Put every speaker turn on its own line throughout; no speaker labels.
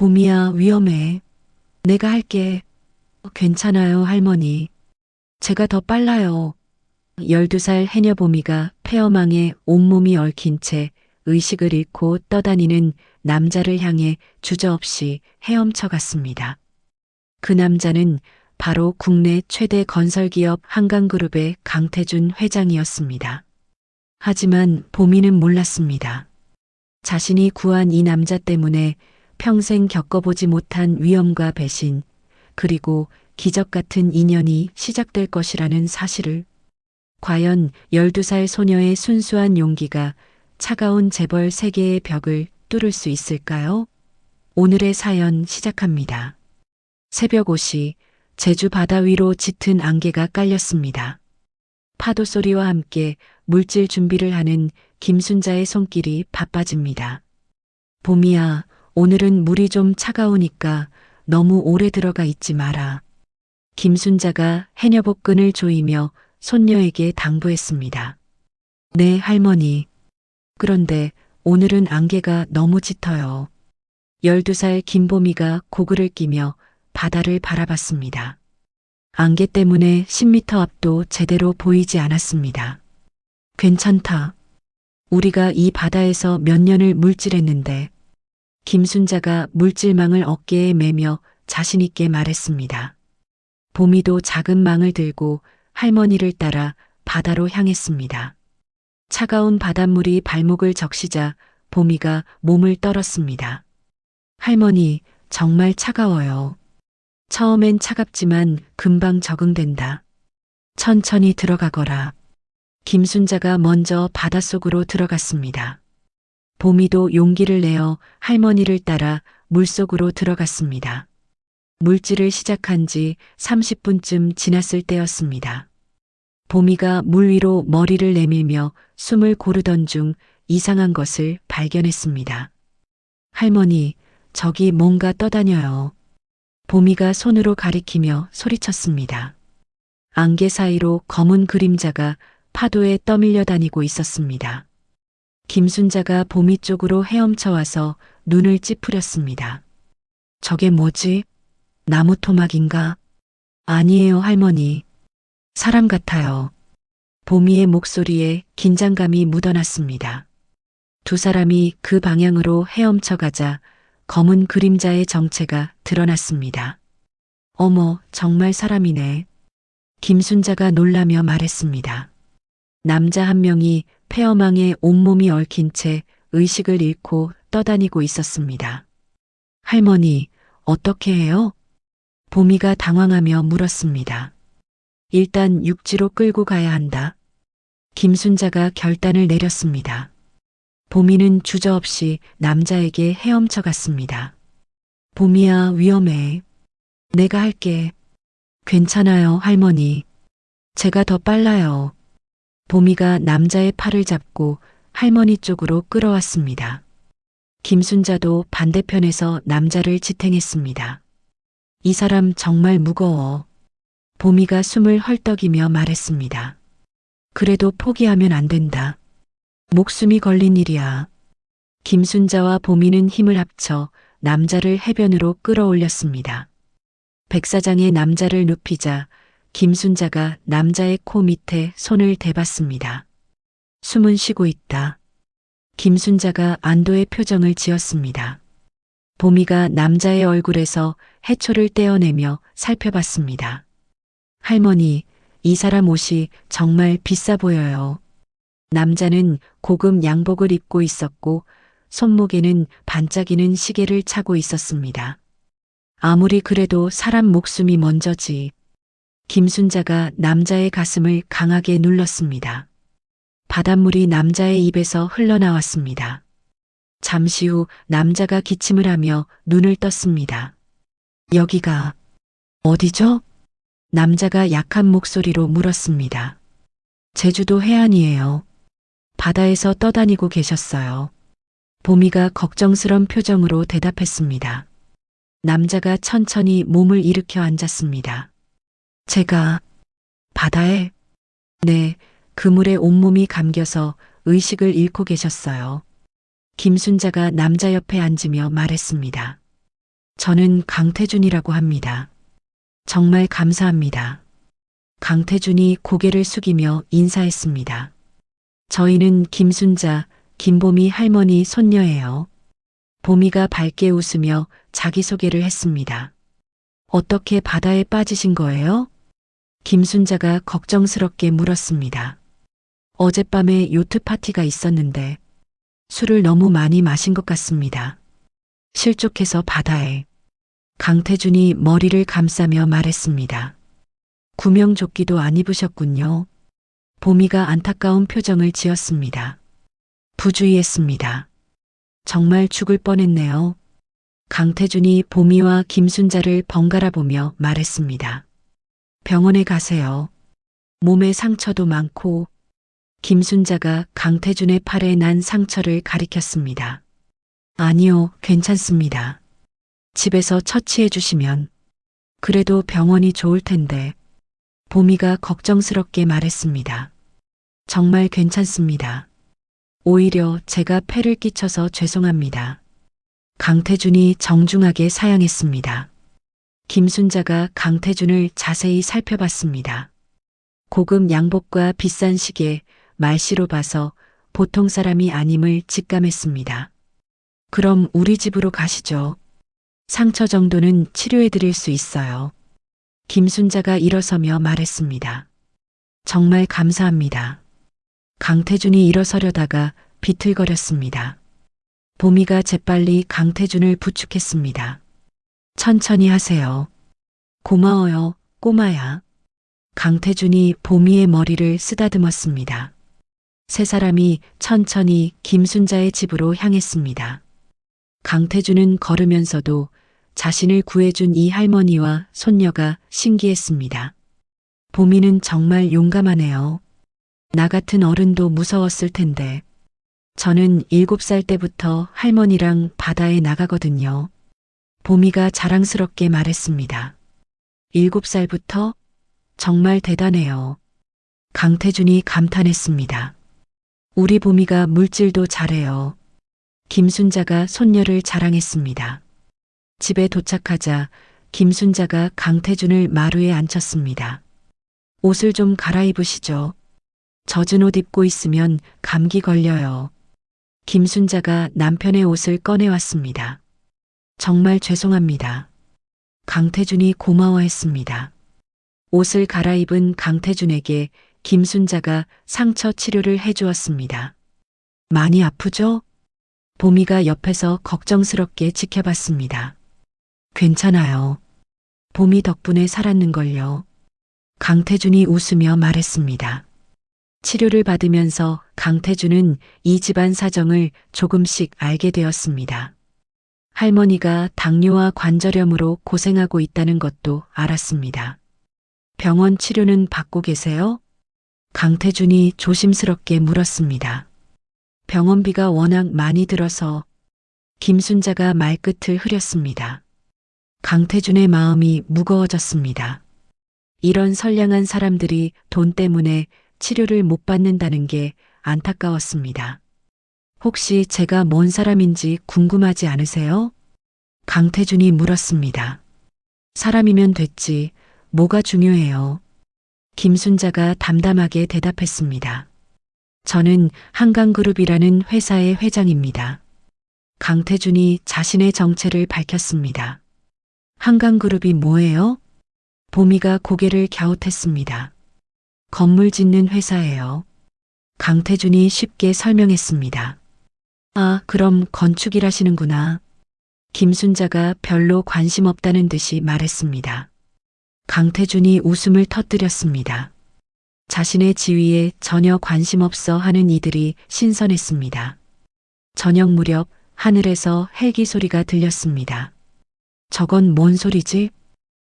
봄이야, 위험해. 내가 할게. 괜찮아요, 할머니. 제가 더 빨라요. 12살 해녀 봄이가 폐어망에 온몸이 얽힌 채 의식을 잃고 떠다니는 남자를 향해 주저없이 헤엄쳐 갔습니다. 그 남자는 바로 국내 최대 건설기업 한강그룹의 강태준 회장이었습니다. 하지만 봄이는 몰랐습니다. 자신이 구한 이 남자 때문에 평생 겪어보지 못한 위험과 배신, 그리고 기적 같은 인연이 시작될 것이라는 사실을. 과연 12살 소녀의 순수한 용기가 차가운 재벌 세계의 벽을 뚫을 수 있을까요? 오늘의 사연 시작합니다. 새벽 5시 제주 바다 위로 짙은 안개가 깔렸습니다. 파도 소리와 함께 물질 준비를 하는 김순자의 손길이 바빠집니다. 봄이야, 오늘은 물이 좀 차가우니까 너무 오래 들어가 있지 마라. 김순자가 해녀복근을 조이며 손녀에게 당부했습니다. 네, 할머니. 그런데 오늘은 안개가 너무 짙어요. 12살 김봄이가 고글을 끼며 바다를 바라봤습니다. 안개 때문에 10m 앞도 제대로 보이지 않았습니다. 괜찮다. 우리가 이 바다에서 몇 년을 물질했는데. 김순자가 물질망을 어깨에 매며 자신있게 말했습니다. 봄이도 작은 망을 들고 할머니를 따라 바다로 향했습니다. 차가운 바닷물이 발목을 적시자 봄이가 몸을 떨었습니다. 할머니, 정말 차가워요. 처음엔 차갑지만 금방 적응된다. 천천히 들어가거라. 김순자가 먼저 바닷속으로 들어갔습니다. 봄이도 용기를 내어 할머니를 따라 물속으로 들어갔습니다. 물질을 시작한 지 30분쯤 지났을 때였습니다. 봄이가 물 위로 머리를 내밀며 숨을 고르던 중 이상한 것을 발견했습니다. 할머니, 저기 뭔가 떠다녀요. 봄이가 손으로 가리키며 소리쳤습니다. 안개 사이로 검은 그림자가 파도에 떠밀려 다니고 있었습니다. 김순자가 봄이 쪽으로 헤엄쳐 와서 눈을 찌푸렸습니다. 저게 뭐지? 나무 토막인가? 아니에요, 할머니. 사람 같아요. 봄이의 목소리에 긴장감이 묻어났습니다. 두 사람이 그 방향으로 헤엄쳐 가자 검은 그림자의 정체가 드러났습니다. 어머, 정말 사람이네. 김순자가 놀라며 말했습니다. 남자 한 명이 폐어망에 온몸이 얽힌 채 의식을 잃고 떠다니고 있었습니다. 할머니, 어떻게 해요? 봄이가 당황하며 물었습니다. 일단 육지로 끌고 가야 한다. 김순자가 결단을 내렸습니다. 봄이는 주저없이 남자에게 헤엄쳐 갔습니다. 봄이야, 위험해. 내가 할게. 괜찮아요, 할머니. 제가 더 빨라요. 봄이가 남자의 팔을 잡고 할머니 쪽으로 끌어왔습니다. 김순자도 반대편에서 남자를 지탱했습니다. 이 사람 정말 무거워. 봄이가 숨을 헐떡이며 말했습니다. 그래도 포기하면 안 된다. 목숨이 걸린 일이야. 김순자와 봄이는 힘을 합쳐 남자를 해변으로 끌어올렸습니다. 백사장의 남자를 눕히자 김순자가 남자의 코 밑에 손을 대봤습니다. 숨은 쉬고 있다. 김순자가 안도의 표정을 지었습니다. 봄이가 남자의 얼굴에서 해초를 떼어내며 살펴봤습니다. 할머니, 이 사람 옷이 정말 비싸 보여요. 남자는 고급 양복을 입고 있었고 손목에는 반짝이는 시계를 차고 있었습니다. 아무리 그래도 사람 목숨이 먼저지. 김순자가 남자의 가슴을 강하게 눌렀습니다. 바닷물이 남자의 입에서 흘러나왔습니다. 잠시 후 남자가 기침을 하며 눈을 떴습니다. 여기가 어디죠? 남자가 약한 목소리로 물었습니다. 제주도 해안이에요. 바다에서 떠다니고 계셨어요. 봄이가 걱정스런 표정으로 대답했습니다. 남자가 천천히 몸을 일으켜 앉았습니다. 제가 바다에? 네, 그물에 온몸이 감겨서 의식을 잃고 계셨어요. 김순자가 남자 옆에 앉으며 말했습니다. 저는 강태준이라고 합니다. 정말 감사합니다. 강태준이 고개를 숙이며 인사했습니다. 저희는 김순자, 김보미 할머니 손녀예요. 보미가 밝게 웃으며 자기소개를 했습니다. 어떻게 바다에 빠지신 거예요? 김순자가 걱정스럽게 물었습니다. 어젯밤에 요트 파티가 있었는데 술을 너무 많이 마신 것 같습니다. 실족해서 바다에. 강태준이 머리를 감싸며 말했습니다. 구명조끼도 안 입으셨군요. 보미가 안타까운 표정을 지었습니다. 부주의했습니다. 정말 죽을 뻔했네요. 강태준이 보미와 김순자를 번갈아 보며 말했습니다. 병원에 가세요. 몸에 상처도 많고. 김순자가 강태준의 팔에 난 상처를 가리켰습니다. 아니요, 괜찮습니다. 집에서 처치해 주시면. 그래도 병원이 좋을 텐데. 보미가 걱정스럽게 말했습니다. 정말 괜찮습니다. 오히려 제가 폐를 끼쳐서 죄송합니다. 강태준이 정중하게 사양했습니다. 김순자가 강태준을 자세히 살펴봤습니다. 고급 양복과 비싼 시계, 말씨로 봐서 보통 사람이 아님을 직감했습니다. 그럼 우리 집으로 가시죠. 상처 정도는 치료해 드릴 수 있어요. 김순자가 일어서며 말했습니다. 정말 감사합니다. 강태준이 일어서려다가 비틀거렸습니다. 보미가 재빨리 강태준을 부축했습니다. 천천히 하세요. 고마워요, 꼬마야. 강태준이 보미의 머리를 쓰다듬었습니다. 세 사람이 천천히 김순자의 집으로 향했습니다. 강태준은 걸으면서도 자신을 구해준 이 할머니와 손녀가 신기했습니다. 보미는 정말 용감하네요. 나 같은 어른도 무서웠을 텐데. 저는 7살 때부터 할머니랑 바다에 나가거든요. 보미가 자랑스럽게 말했습니다. 7살부터? 정말 대단해요. 강태준이 감탄했습니다. 우리 보미가 물질도 잘해요. 김순자가 손녀를 자랑했습니다. 집에 도착하자 김순자가 강태준을 마루에 앉혔습니다. 옷을 좀 갈아입으시죠. 젖은 옷 입고 있으면 감기 걸려요. 김순자가 남편의 옷을 꺼내왔습니다. 정말 죄송합니다. 강태준이 고마워했습니다. 옷을 갈아입은 강태준에게 김순자가 상처 치료를 해주었습니다. 많이 아프죠? 보미가 옆에서 걱정스럽게 지켜봤습니다. 괜찮아요. 보미 덕분에 살았는걸요. 강태준이 웃으며 말했습니다. 치료를 받으면서 강태준은 이 집안 사정을 조금씩 알게 되었습니다. 할머니가 당뇨와 관절염으로 고생하고 있다는 것도 알았습니다. 병원 치료는 받고 계세요? 강태준이 조심스럽게 물었습니다. 병원비가 워낙 많이 들어서. 김순자가 말끝을 흐렸습니다. 강태준의 마음이 무거워졌습니다. 이런 선량한 사람들이 돈 때문에 치료를 못 받는다는 게 안타까웠습니다. 혹시 제가 뭔 사람인지 궁금하지 않으세요? 강태준이 물었습니다. 사람이면 됐지, 뭐가 중요해요. 김순자가 담담하게 대답했습니다. 저는 한강그룹이라는 회사의 회장입니다. 강태준이 자신의 정체를 밝혔습니다. 한강그룹이 뭐예요? 보미가 고개를 갸웃했습니다. 건물 짓는 회사예요. 강태준이 쉽게 설명했습니다. 아, 그럼 건축일하시는구나. 김순자가 별로 관심 없다는 듯이 말했습니다. 강태준이 웃음을 터뜨렸습니다. 자신의 지위에 전혀 관심 없어 하는 이들이 신선했습니다. 저녁 무렵 하늘에서 헬기 소리가 들렸습니다. 저건 뭔 소리지?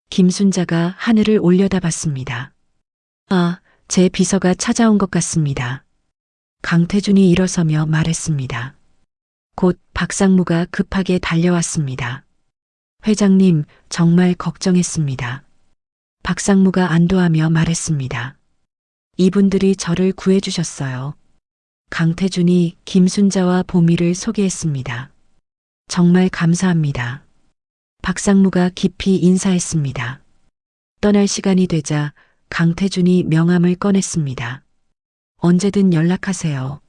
김순자가 하늘을 올려다봤습니다. 아, 제 비서가 찾아온 것 같습니다. 강태준이 일어서며 말했습니다. 곧 박상무가 급하게 달려왔습니다. 회장님, 정말 걱정했습니다. 박상무가 안도하며 말했습니다. 이분들이 저를 구해주셨어요. 강태준이 김순자와 보미를 소개했습니다. 정말 감사합니다. 박상무가 깊이 인사했습니다. 떠날 시간이 되자 강태준이 명함을 꺼냈습니다. 언제든 연락하세요.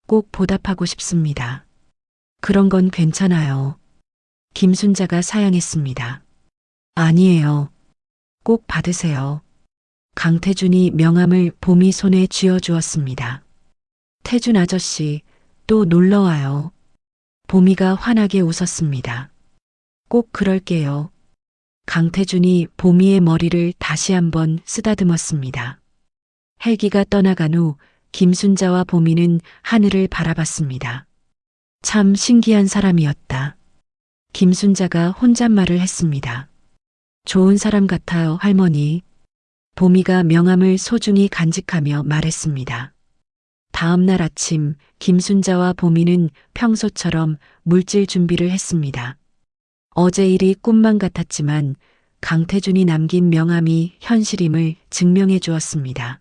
꼭 보답하고 싶습니다. 그런 건 괜찮아요. 김순자가 사양했습니다. 아니에요. 꼭 받으세요. 강태준이 명함을 봄이 손에 쥐어주었습니다. 태준 아저씨, 또 놀러와요. 봄이가 환하게 웃었습니다. 꼭 그럴게요. 강태준이 봄이의 머리를 다시 한번 쓰다듬었습니다. 헬기가 떠나간 후 김순자와 봄이는 하늘을 바라봤습니다. 참 신기한 사람이었다. 김순자가 혼잣말을 했습니다. 좋은 사람 같아요, 할머니. 봄이가 명함을 소중히 간직하며 말했습니다. 다음 날 아침 김순자와 봄이는 평소처럼 물질 준비를 했습니다. 어제 일이 꿈만 같았지만 강태준이 남긴 명함이 현실임을 증명해 주었습니다.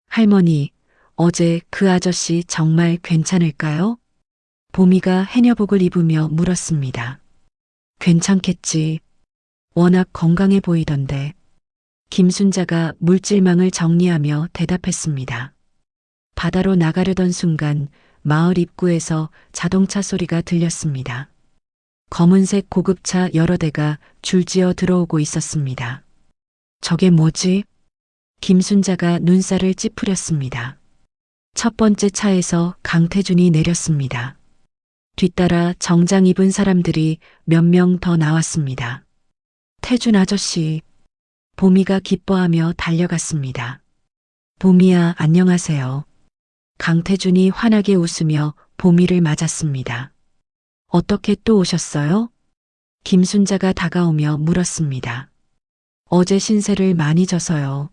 할머니, 어제 그 아저씨 정말 괜찮을까요? 봄이가 해녀복을 입으며 물었습니다. 괜찮겠지. 워낙 건강해 보이던데. 김순자가 물질망을 정리하며 대답했습니다. 바다로 나가려던 순간 마을 입구에서 자동차 소리가 들렸습니다. 검은색 고급차 여러 대가 줄지어 들어오고 있었습니다. 저게 뭐지? 김순자가 눈살을 찌푸렸습니다. 첫 번째 차에서 강태준이 내렸습니다. 뒤따라 정장 입은 사람들이 몇 명 더 나왔습니다. 태준 아저씨. 봄이가 기뻐하며 달려갔습니다. 봄이야, 안녕하세요. 강태준이 환하게 웃으며 봄이를 맞았습니다. 어떻게 또 오셨어요? 김순자가 다가오며 물었습니다. 어제 신세를 많이 져서요.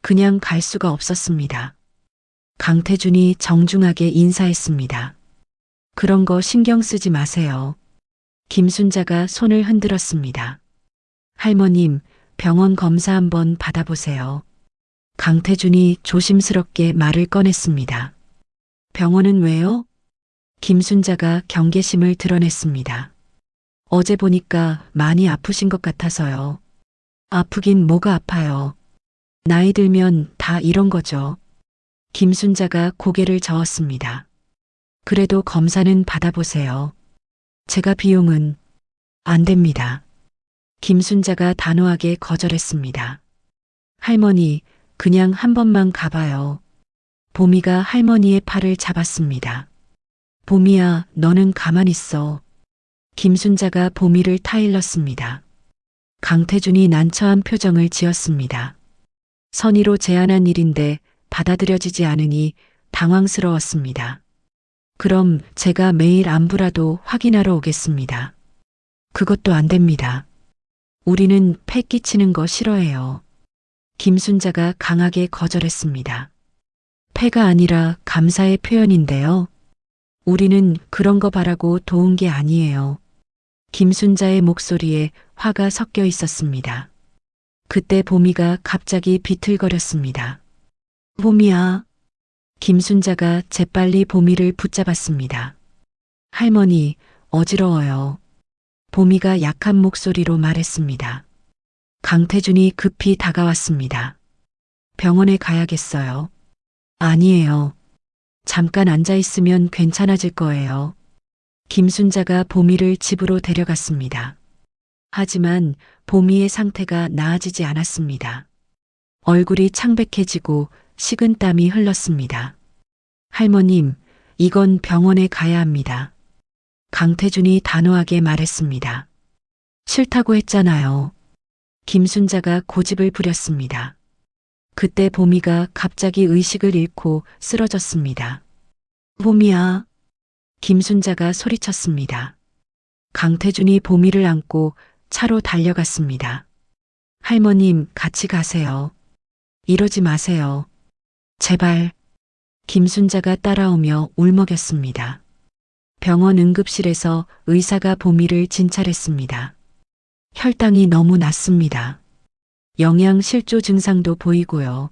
그냥 갈 수가 없었습니다. 강태준이 정중하게 인사했습니다. 그런 거 신경 쓰지 마세요. 김순자가 손을 흔들었습니다. 할머님, 병원 검사 한번 받아보세요. 강태준이 조심스럽게 말을 꺼냈습니다. 병원은 왜요? 김순자가 경계심을 드러냈습니다. 어제 보니까 많이 아프신 것 같아서요. 아프긴 뭐가 아파요. 나이 들면 다 이런 거죠. 김순자가 고개를 저었습니다. 그래도 검사는 받아보세요. 제가 비용은 안 됩니다. 김순자가 단호하게 거절했습니다. 할머니, 그냥 한 번만 가봐요. 봄이가 할머니의 팔을 잡았습니다. 봄이야, 너는 가만 있어. 김순자가 봄이를 타일렀습니다. 강태준이 난처한 표정을 지었습니다. 선의로 제안한 일인데 받아들여지지 않으니 당황스러웠습니다. 그럼 제가 매일 안부라도 확인하러 오겠습니다. 그것도 안 됩니다. 우리는 패 끼치는 거 싫어해요. 김순자가 강하게 거절했습니다. 패가 아니라 감사의 표현인데요. 우리는 그런 거 바라고 도운 게 아니에요. 김순자의 목소리에 화가 섞여 있었습니다. 그때 봄이가 갑자기 비틀거렸습니다. 봄이야. 김순자가 재빨리 봄이를 붙잡았습니다. 할머니, 어지러워요. 봄이가 약한 목소리로 말했습니다. 강태준이 급히 다가왔습니다. 병원에 가야겠어요. 아니에요. 잠깐 앉아있으면 괜찮아질 거예요. 김순자가 봄이를 집으로 데려갔습니다. 하지만 봄이의 상태가 나아지지 않았습니다. 얼굴이 창백해지고 식은땀이 흘렀습니다. 할머님, 이건 병원에 가야 합니다. 강태준이 단호하게 말했습니다. 싫다고 했잖아요. 김순자가 고집을 부렸습니다. 그때 봄이가 갑자기 의식을 잃고 쓰러졌습니다. 봄이야. 김순자가 소리쳤습니다. 강태준이 봄이를 안고 차로 달려갔습니다. 할머님, 같이 가세요. 이러지 마세요. 제발. 김순자가 따라오며 울먹였습니다. 병원 응급실에서 의사가 봄이를 진찰했습니다. 혈당이 너무 낮습니다. 영양실조 증상도 보이고요.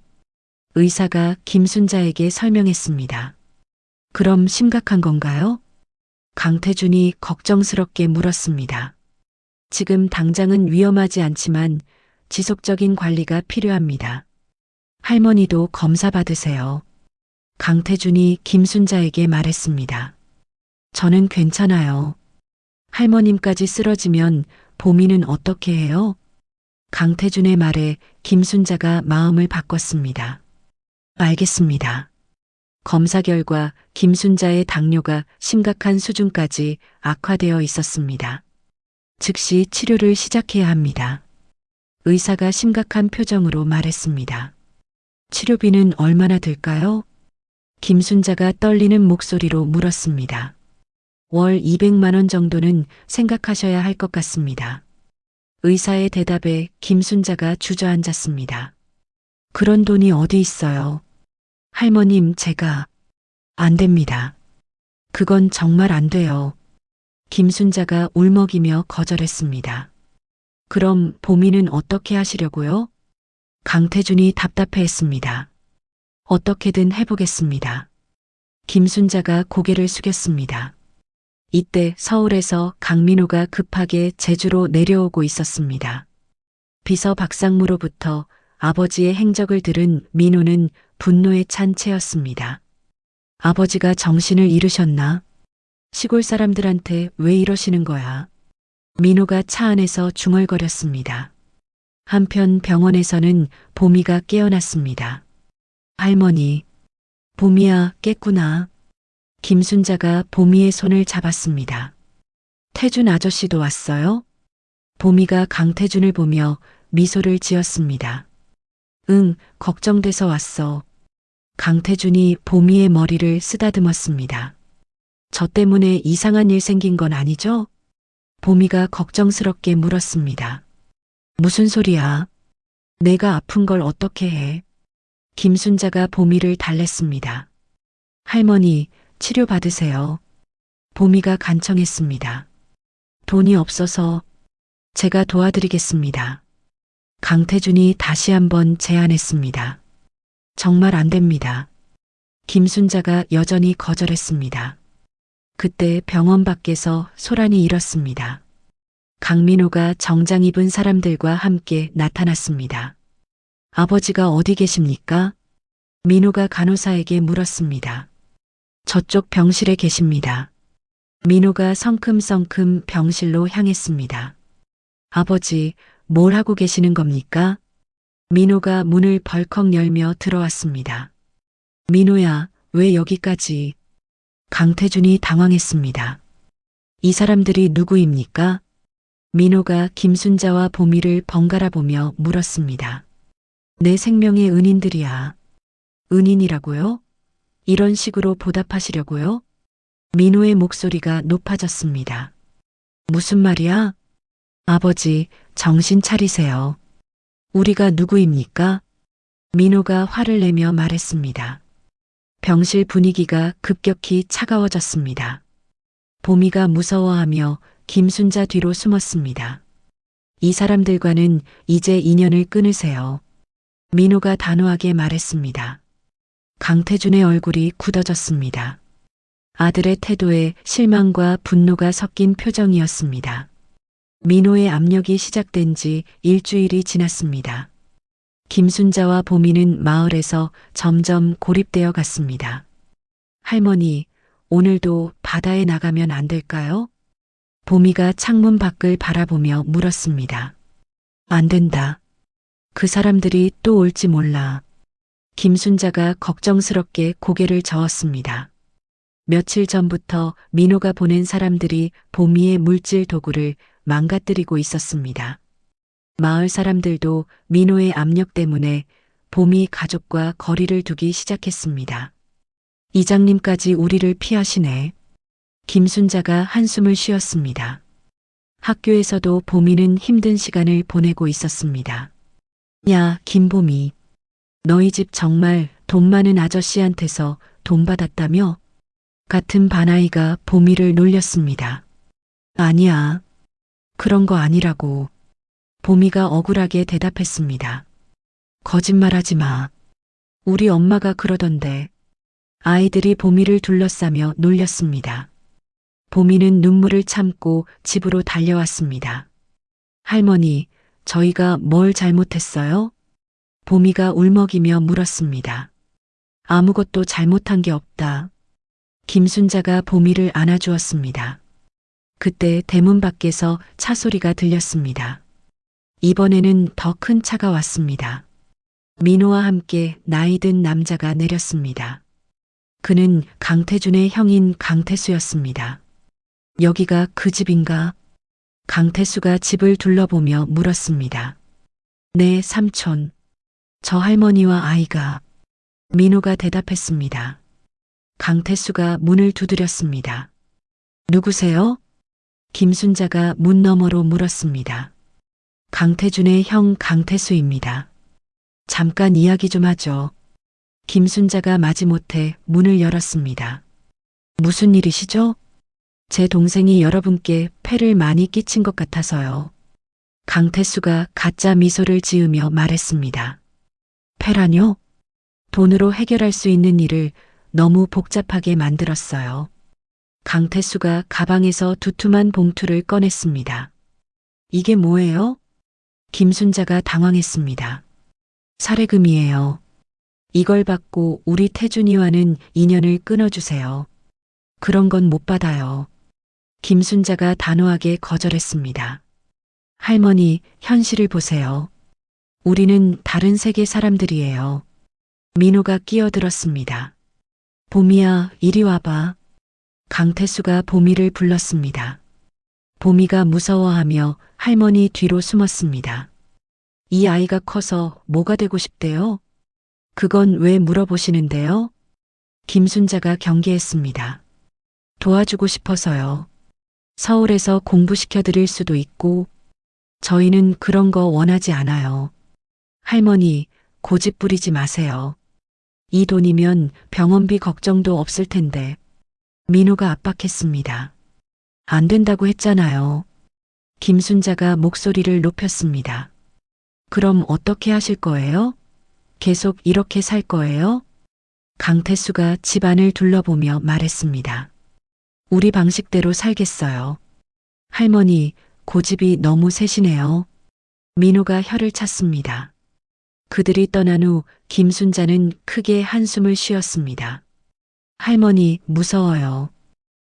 의사가 김순자에게 설명했습니다. 그럼 심각한 건가요? 강태준이 걱정스럽게 물었습니다. 지금 당장은 위험하지 않지만 지속적인 관리가 필요합니다. 할머니도 검사 받으세요. 강태준이 김순자에게 말했습니다. 저는 괜찮아요. 할머님까지 쓰러지면 보미는 어떻게 해요? 강태준의 말에 김순자가 마음을 바꿨습니다. 알겠습니다. 검사 결과 김순자의 당뇨가 심각한 수준까지 악화되어 있었습니다. 즉시 치료를 시작해야 합니다. 의사가 심각한 표정으로 말했습니다. 치료비는 얼마나 들까요? 김순자가 떨리는 목소리로 물었습니다. 월 200만 원 정도는 생각하셔야 할 것 같습니다. 의사의 대답에 김순자가 주저앉았습니다. 그런 돈이 어디 있어요? 할머님, 제가 안 됩니다. 그건 정말 안 돼요. 김순자가 울먹이며 거절했습니다. 그럼 보미는 어떻게 하시려고요? 강태준이 답답해했습니다. 어떻게든 해보겠습니다. 김순자가 고개를 숙였습니다. 이때 서울에서 강민호가 급하게 제주로 내려오고 있었습니다. 비서 박상무로부터 아버지의 행적을 들은 민호는 분노에 찬 채였습니다. 아버지가 정신을 잃으셨나? 시골 사람들한테 왜 이러시는 거야? 민호가 차 안에서 중얼거렸습니다. 한편 병원에서는 보미가 깨어났습니다. 할머니, 보미야, 깼구나. 김순자가 보미의 손을 잡았습니다. 태준 아저씨도 왔어요? 보미가 강태준을 보며 미소를 지었습니다. 응, 걱정돼서 왔어. 강태준이 보미의 머리를 쓰다듬었습니다. 저 때문에 이상한 일 생긴 건 아니죠? 보미가 걱정스럽게 물었습니다. 무슨 소리야? 내가 아픈 걸 어떻게 해? 김순자가 보미를 달랬습니다. 할머니, 치료 받으세요. 보미가 간청했습니다. 돈이 없어서 제가 도와드리겠습니다. 강태준이 다시 한번 제안했습니다. 정말 안 됩니다. 김순자가 여전히 거절했습니다. 그때 병원 밖에서 소란이 일었습니다. 강민호가 정장 입은 사람들과 함께 나타났습니다. 아버지가 어디 계십니까? 민호가 간호사에게 물었습니다. 저쪽 병실에 계십니다. 민호가 성큼성큼 병실로 향했습니다. 아버지, 뭘 하고 계시는 겁니까? 민호가 문을 벌컥 열며 들어왔습니다. 민호야, 왜 여기까지? 강태준이 당황했습니다. 이 사람들이 누구입니까? 민호가 김순자와 보미를 번갈아 보며 물었습니다. 내 생명의 은인들이야. 은인이라고요? 이런 식으로 보답하시려고요? 민호의 목소리가 높아졌습니다. 무슨 말이야? 아버지, 정신 차리세요. 우리가 누구입니까? 민호가 화를 내며 말했습니다. 병실 분위기가 급격히 차가워졌습니다. 보미가 무서워하며 김순자 뒤로 숨었습니다. 이 사람들과는 이제 인연을 끊으세요. 민호가 단호하게 말했습니다. 강태준의 얼굴이 굳어졌습니다. 아들의 태도에 실망과 분노가 섞인 표정이었습니다. 민호의 압력이 시작된 지 일주일이 지났습니다. 김순자와 보미는 마을에서 점점 고립되어 갔습니다. 할머니, 오늘도 바다에 나가면 안 될까요? 보미가 창문 밖을 바라보며 물었습니다. 안 된다. 그 사람들이 또 올지 몰라. 김순자가 걱정스럽게 고개를 저었습니다. 며칠 전부터 민호가 보낸 사람들이 보미의 물질 도구를 망가뜨리고 있었습니다. 마을 사람들도 민호의 압력 때문에 보미 가족과 거리를 두기 시작했습니다. 이장님까지 우리를 피하시네. 김순자가 한숨을 쉬었습니다. 학교에서도 보미는 힘든 시간을 보내고 있었습니다. 야, 김보미. 너희 집 정말 돈 많은 아저씨한테서 돈 받았다며? 같은 반아이가 보미를 놀렸습니다. 아니야. 그런 거 아니라고. 보미가 억울하게 대답했습니다. 거짓말하지 마. 우리 엄마가 그러던데. 아이들이 보미를 둘러싸며 놀렸습니다. 보미는 눈물을 참고 집으로 달려왔습니다. 할머니, 저희가 뭘 잘못했어요? 보미가 울먹이며 물었습니다. 아무것도 잘못한 게 없다. 김순자가 보미를 안아주었습니다. 그때 대문 밖에서 차 소리가 들렸습니다. 이번에는 더 큰 차가 왔습니다. 민호와 함께 나이 든 남자가 내렸습니다. 그는 강태준의 형인 강태수였습니다. 여기가 그 집인가? 강태수가 집을 둘러보며 물었습니다. 네, 삼촌. 저 할머니와 아이가. 민호가 대답했습니다. 강태수가 문을 두드렸습니다. 누구세요? 김순자가 문 너머로 물었습니다. 강태준의 형 강태수입니다. 잠깐 이야기 좀 하죠. 김순자가 마지못해 문을 열었습니다. 무슨 일이시죠? 제 동생이 여러분께 폐를 많이 끼친 것 같아서요. 강태수가 가짜 미소를 지으며 말했습니다. 폐라뇨? 돈으로 해결할 수 있는 일을 너무 복잡하게 만들었어요. 강태수가 가방에서 두툼한 봉투를 꺼냈습니다. 이게 뭐예요? 김순자가 당황했습니다. 사례금이에요. 이걸 받고 우리 태준이와는 인연을 끊어주세요. 그런 건 못 받아요. 김순자가 단호하게 거절했습니다. 할머니, 현실을 보세요. 우리는 다른 세계 사람들이에요. 민호가 끼어들었습니다. 보미야, 이리 와봐. 강태수가 보미를 불렀습니다. 보미가 무서워하며 할머니 뒤로 숨었습니다. 이 아이가 커서 뭐가 되고 싶대요? 그건 왜 물어보시는데요? 김순자가 경계했습니다. 도와주고 싶어서요. 서울에서 공부시켜 드릴 수도 있고, 저희는 그런 거 원하지 않아요. 할머니, 고집 부리지 마세요. 이 돈이면 병원비 걱정도 없을 텐데. 민호가 압박했습니다. 안 된다고 했잖아요. 김순자가 목소리를 높였습니다. 그럼 어떻게 하실 거예요? 계속 이렇게 살 거예요? 강태수가 집안을 둘러보며 말했습니다. 우리 방식대로 살겠어요. 할머니, 고집이 너무 세시네요. 민호가 혀를 찼습니다. 그들이 떠난 후 김순자는 크게 한숨을 쉬었습니다. 할머니, 무서워요.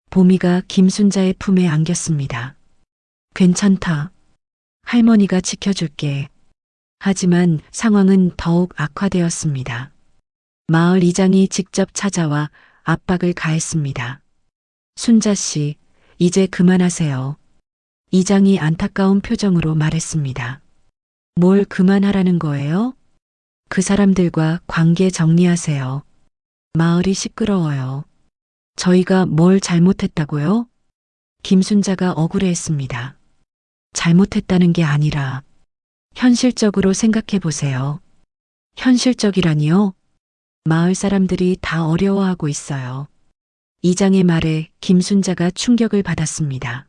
보미가 김순자의 품에 안겼습니다. 괜찮다. 할머니가 지켜줄게. 하지만 상황은 더욱 악화되었습니다. 마을 이장이 직접 찾아와 압박을 가했습니다. 순자 씨, 이제 그만하세요. 이장이 안타까운 표정으로 말했습니다. 뭘 그만하라는 거예요? 그 사람들과 관계 정리하세요. 마을이 시끄러워요. 저희가 뭘 잘못했다고요? 김순자가 억울해했습니다. 잘못했다는 게 아니라 현실적으로 생각해 보세요. 현실적이라니요? 마을 사람들이 다 어려워하고 있어요. 이장의 말에 김순자가 충격을 받았습니다.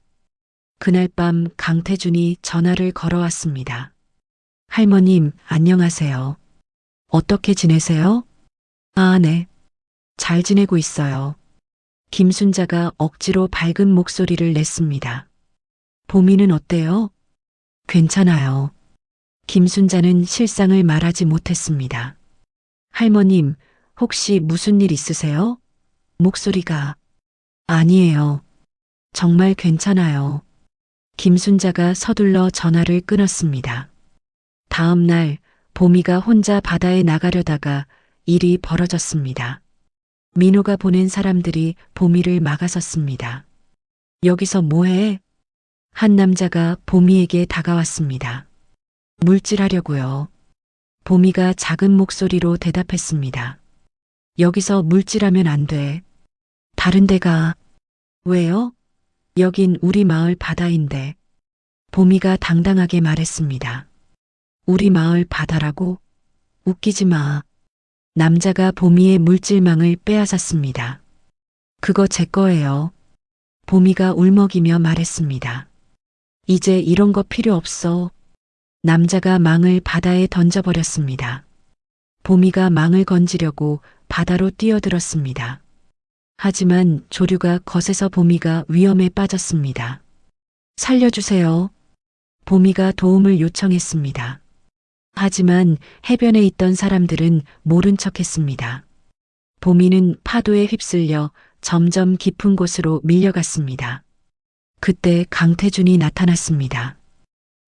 그날 밤 강태준이 전화를 걸어왔습니다. 할머님, 안녕하세요. 어떻게 지내세요? 아, 네. 잘 지내고 있어요. 김순자가 억지로 밝은 목소리를 냈습니다. 보미는 어때요? 괜찮아요. 김순자는 실상을 말하지 못했습니다. 할머님, 혹시 무슨 일 있으세요? 목소리가 아니에요. 정말 괜찮아요. 김순자가 서둘러 전화를 끊었습니다. 다음 날 보미가 혼자 바다에 나가려다가 일이 벌어졌습니다. 민호가 보낸 사람들이 보미를 막아섰습니다. 여기서 뭐해? 한 남자가 보미에게 다가왔습니다. 물질하려고요. 보미가 작은 목소리로 대답했습니다. 여기서 물질하면 안 돼. 다른 데가. 왜요? 여긴 우리 마을 바다인데. 보미가 당당하게 말했습니다. 우리 마을 바다라고? 웃기지 마. 남자가 보미의 물질망을 빼앗았습니다. 그거 제 거예요. 보미가 울먹이며 말했습니다. 이제 이런 거 필요 없어. 남자가 망을 바다에 던져버렸습니다. 보미가 망을 건지려고 바다로 뛰어들었습니다. 하지만 조류가 거세서 보미가 위험에 빠졌습니다. 살려주세요. 보미가 도움을 요청했습니다. 하지만 해변에 있던 사람들은 모른 척했습니다. 보미는 파도에 휩쓸려 점점 깊은 곳으로 밀려갔습니다. 그때 강태준이 나타났습니다.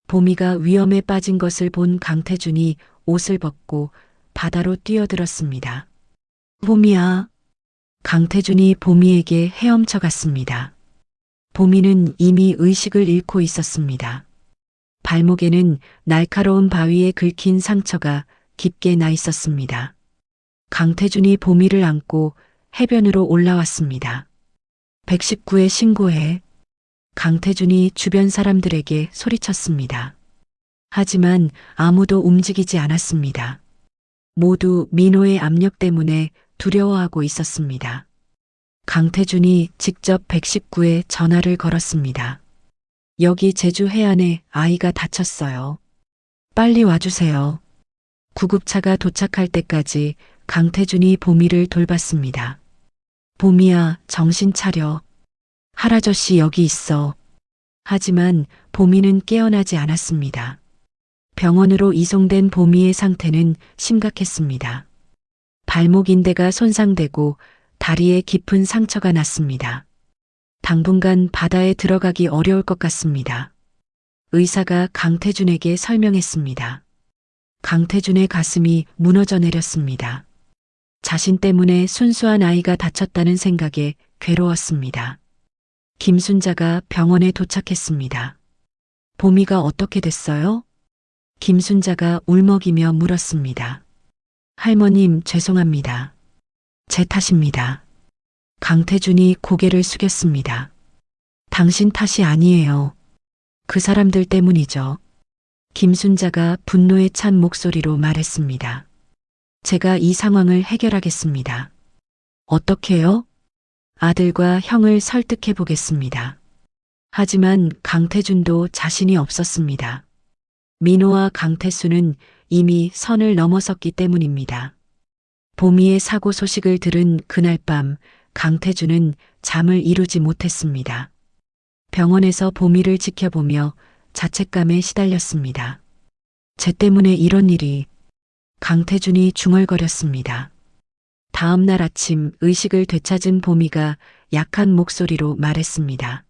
보미가 위험에 빠진 것을 본 강태준이 옷을 벗고 바다로 뛰어들었습니다. 보미야. 강태준이 보미에게 헤엄쳐 갔습니다. 보미는 이미 의식을 잃고 있었습니다. 발목에는 날카로운 바위에 긁힌 상처가 깊게 나 있었습니다. 강태준이 보미를 안고 해변으로 올라왔습니다. 119에 신고해. 강태준이 주변 사람들에게 소리쳤습니다. 하지만 아무도 움직이지 않았습니다. 모두 민호의 압력 때문에 두려워하고 있었습니다. 강태준이 직접 119에 전화를 걸었습니다. 여기 제주 해안에 아이가 다쳤어요. 빨리 와주세요. 구급차가 도착할 때까지 강태준이 보미를 돌봤습니다. 보미야, 정신 차려. 할아저씨 여기 있어. 하지만 보미는 깨어나지 않았습니다. 병원으로 이송된 보미의 상태는 심각했습니다. 발목 인대가 손상되고 다리에 깊은 상처가 났습니다. 당분간 바다에 들어가기 어려울 것 같습니다. 의사가 강태준에게 설명했습니다. 강태준의 가슴이 무너져 내렸습니다. 자신 때문에 순수한 아이가 다쳤다는 생각에 괴로웠습니다. 김순자가 병원에 도착했습니다. 보미가 어떻게 됐어요? 김순자가 울먹이며 물었습니다. 할머님, 죄송합니다. 제 탓입니다. 강태준이 고개를 숙였습니다. 당신 탓이 아니에요. 그 사람들 때문이죠. 김순자가 분노에 찬 목소리로 말했습니다. 제가 이 상황을 해결하겠습니다. 어떻게요? 아들과 형을 설득해 보겠습니다. 하지만 강태준도 자신이 없었습니다. 민호와 강태수는 이미 선을 넘어섰기 때문입니다. 보미의 사고 소식을 들은 그날 밤 강태준은 잠을 이루지 못했습니다. 병원에서 보미를 지켜보며 자책감에 시달렸습니다. 쟤 때문에 이런 일이. 강태준이 중얼거렸습니다. 다음 날 아침 의식을 되찾은 보미가 약한 목소리로 말했습니다.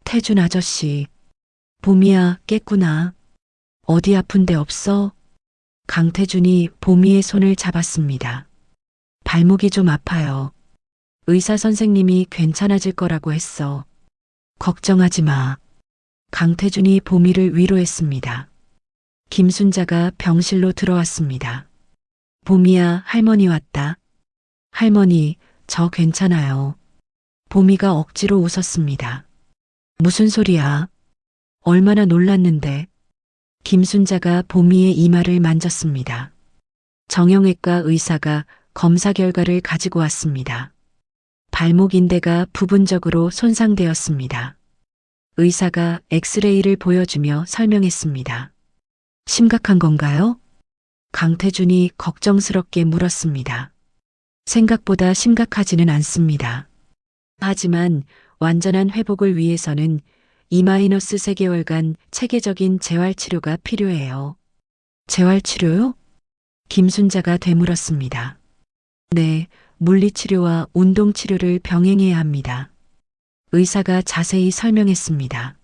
태준 아저씨. 보미야, 깼구나. 어디 아픈 데 없어? 강태준이 보미의 손을 잡았습니다. 발목이 좀 아파요. 의사 선생님이 괜찮아질 거라고 했어. 걱정하지 마. 강태준이 보미를 위로했습니다. 김순자가 병실로 들어왔습니다. 보미야, 할머니 왔다. 할머니, 저 괜찮아요. 보미가 억지로 웃었습니다. 무슨 소리야? 얼마나 놀랐는데. 김순자가 보미의 이마를 만졌습니다. 정형외과 의사가 검사 결과를 가지고 왔습니다. 발목 인대가 부분적으로 손상되었습니다. 의사가 엑스레이를 보여주며 설명했습니다. 심각한 건가요? 강태준이 걱정스럽게 물었습니다. 생각보다 심각하지는 않습니다. 하지만 완전한 회복을 위해서는 2-3개월간 체계적인 재활치료가 필요해요. 재활치료요? 김순자가 되물었습니다. 네, 물리치료와 운동치료를 병행해야 합니다. 의사가 자세히 설명했습니다.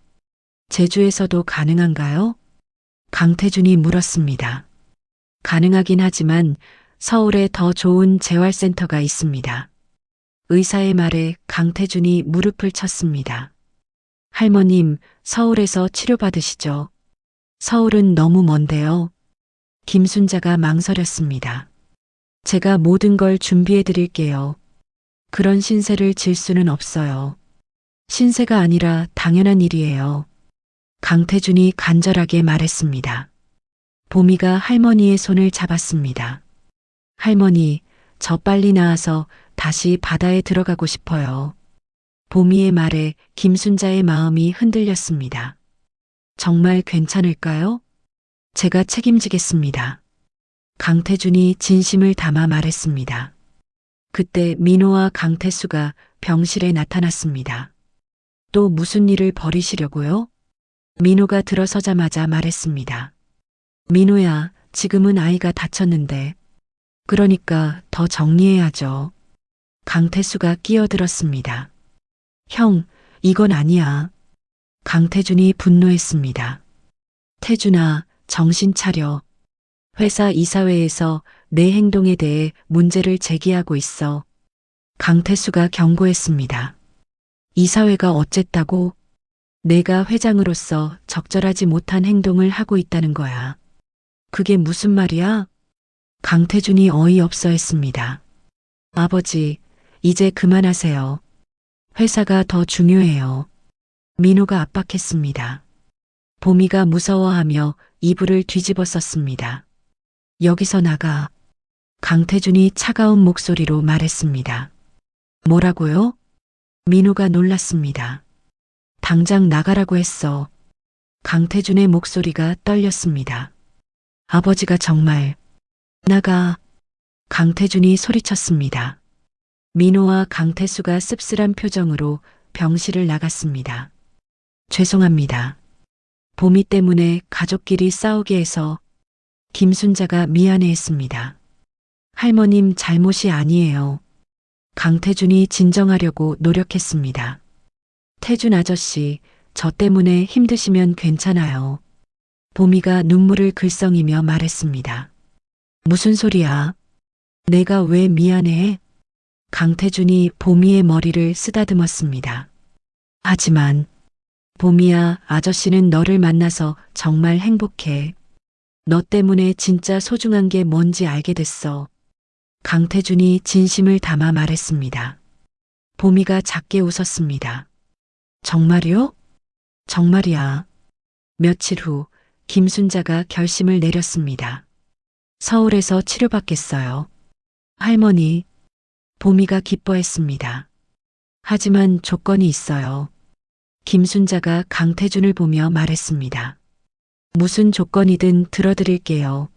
제주에서도 가능한가요? 강태준이 물었습니다. 가능하긴 하지만 서울에 더 좋은 재활센터가 있습니다. 의사의 말에 강태준이 무릎을 쳤습니다. 할머님, 서울에서 치료받으시죠. 서울은 너무 먼데요. 김순자가 망설였습니다. 제가 모든 걸 준비해 드릴게요. 그런 신세를 질 수는 없어요. 신세가 아니라 당연한 일이에요. 강태준이 간절하게 말했습니다. 보미가 할머니의 손을 잡았습니다. 할머니, 저 빨리 나와서 다시 바다에 들어가고 싶어요. 보미의 말에 김순자의 마음이 흔들렸습니다. 정말 괜찮을까요? 제가 책임지겠습니다. 강태준이 진심을 담아 말했습니다. 그때 민호와 강태수가 병실에 나타났습니다. 또 무슨 일을 벌이시려고요? 민호가 들어서자마자 말했습니다. 민호야, 지금은 아이가 다쳤는데. 그러니까 더 정리해야죠. 강태수가 끼어들었습니다. 형, 이건 아니야. 강태준이 분노했습니다. 태준아, 정신 차려. 회사 이사회에서 내 행동에 대해 문제를 제기하고 있어. 강태수가 경고했습니다. 이사회가 어쨌다고? 내가 회장으로서 적절하지 못한 행동을 하고 있다는 거야. 그게 무슨 말이야? 강태준이 어이없어 했습니다. 아버지, 이제 그만하세요. 회사가 더 중요해요. 민호가 압박했습니다. 보미가 무서워하며 이불을 뒤집어 썼습니다. 여기서 나가. 강태준이 차가운 목소리로 말했습니다. 뭐라고요? 민호가 놀랐습니다. 당장 나가라고 했어. 강태준의 목소리가 떨렸습니다. 아버지가 정말. 나가. 강태준이 소리쳤습니다. 민호와 강태수가 씁쓸한 표정으로 병실을 나갔습니다. 죄송합니다. 보미 때문에 가족끼리 싸우게 해서. 김순자가 미안해했습니다. 할머님 잘못이 아니에요. 강태준이 진정하려고 노력했습니다. 태준 아저씨, 저 때문에 힘드시면 괜찮아요. 보미가 눈물을 글썽이며 말했습니다. 무슨 소리야? 내가 왜 미안해? 강태준이 보미의 머리를 쓰다듬었습니다. 하지만 보미야, 아저씨는 너를 만나서 정말 행복해. 너 때문에 진짜 소중한 게 뭔지 알게 됐어. 강태준이 진심을 담아 말했습니다. 보미가 작게 웃었습니다. 정말이요? 정말이야. 며칠 후 김순자가 결심을 내렸습니다. 서울에서 치료받겠어요. 할머니, 보미가 기뻐했습니다. 하지만 조건이 있어요. 김순자가 강태준을 보며 말했습니다. 무슨 조건이든 들어드릴게요.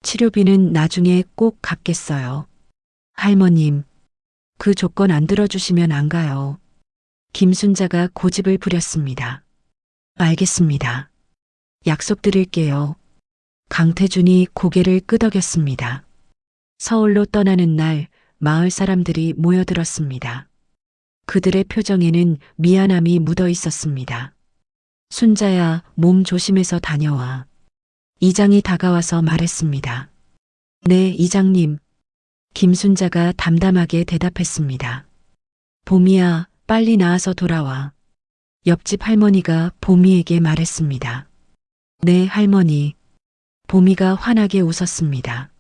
치료비는 나중에 꼭 갚겠어요. 할머님, 그 조건 안 들어주시면 안 가요. 김순자가 고집을 부렸습니다. 알겠습니다. 약속드릴게요. 강태준이 고개를 끄덕였습니다. 서울로 떠나는 날 마을 사람들이 모여들었습니다. 그들의 표정에는 미안함이 묻어 있었습니다. 순자야, 몸 조심해서 다녀와. 이장이 다가와서 말했습니다. 네, 이장님. 김순자가 담담하게 대답했습니다. 보미야, 빨리 나와서 돌아와. 옆집 할머니가 보미에게 말했습니다. 네, 할머니. 보미가 환하게 웃었습니다.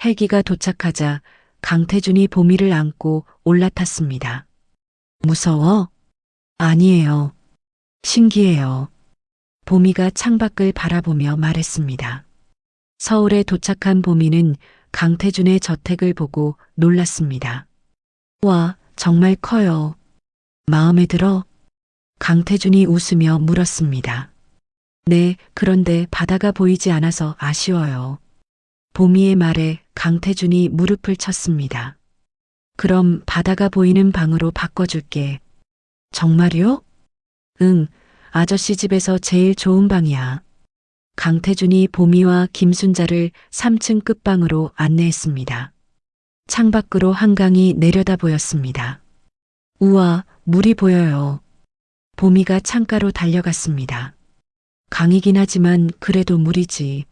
헬기가 도착하자 강태준이 보미를 안고 올라탔습니다. 무서워? 아니에요. 신기해요. 보미가 창밖을 바라보며 말했습니다. 서울에 도착한 보미는 강태준의 저택을 보고 놀랐습니다. 와, 정말 커요. 마음에 들어? 강태준이 웃으며 물었습니다. 네, 그런데 바다가 보이지 않아서 아쉬워요. 보미의 말에 강태준이 무릎을 쳤습니다. 그럼 바다가 보이는 방으로 바꿔줄게. 정말요? 응, 아저씨 집에서 제일 좋은 방이야. 강태준이 보미와 김순자를 3층 끝방으로 안내했습니다. 창밖으로 한강이 내려다 보였습니다. 우와, 물이 보여요. 보미가 창가로 달려갔습니다. 강이긴 하지만 그래도 물이지.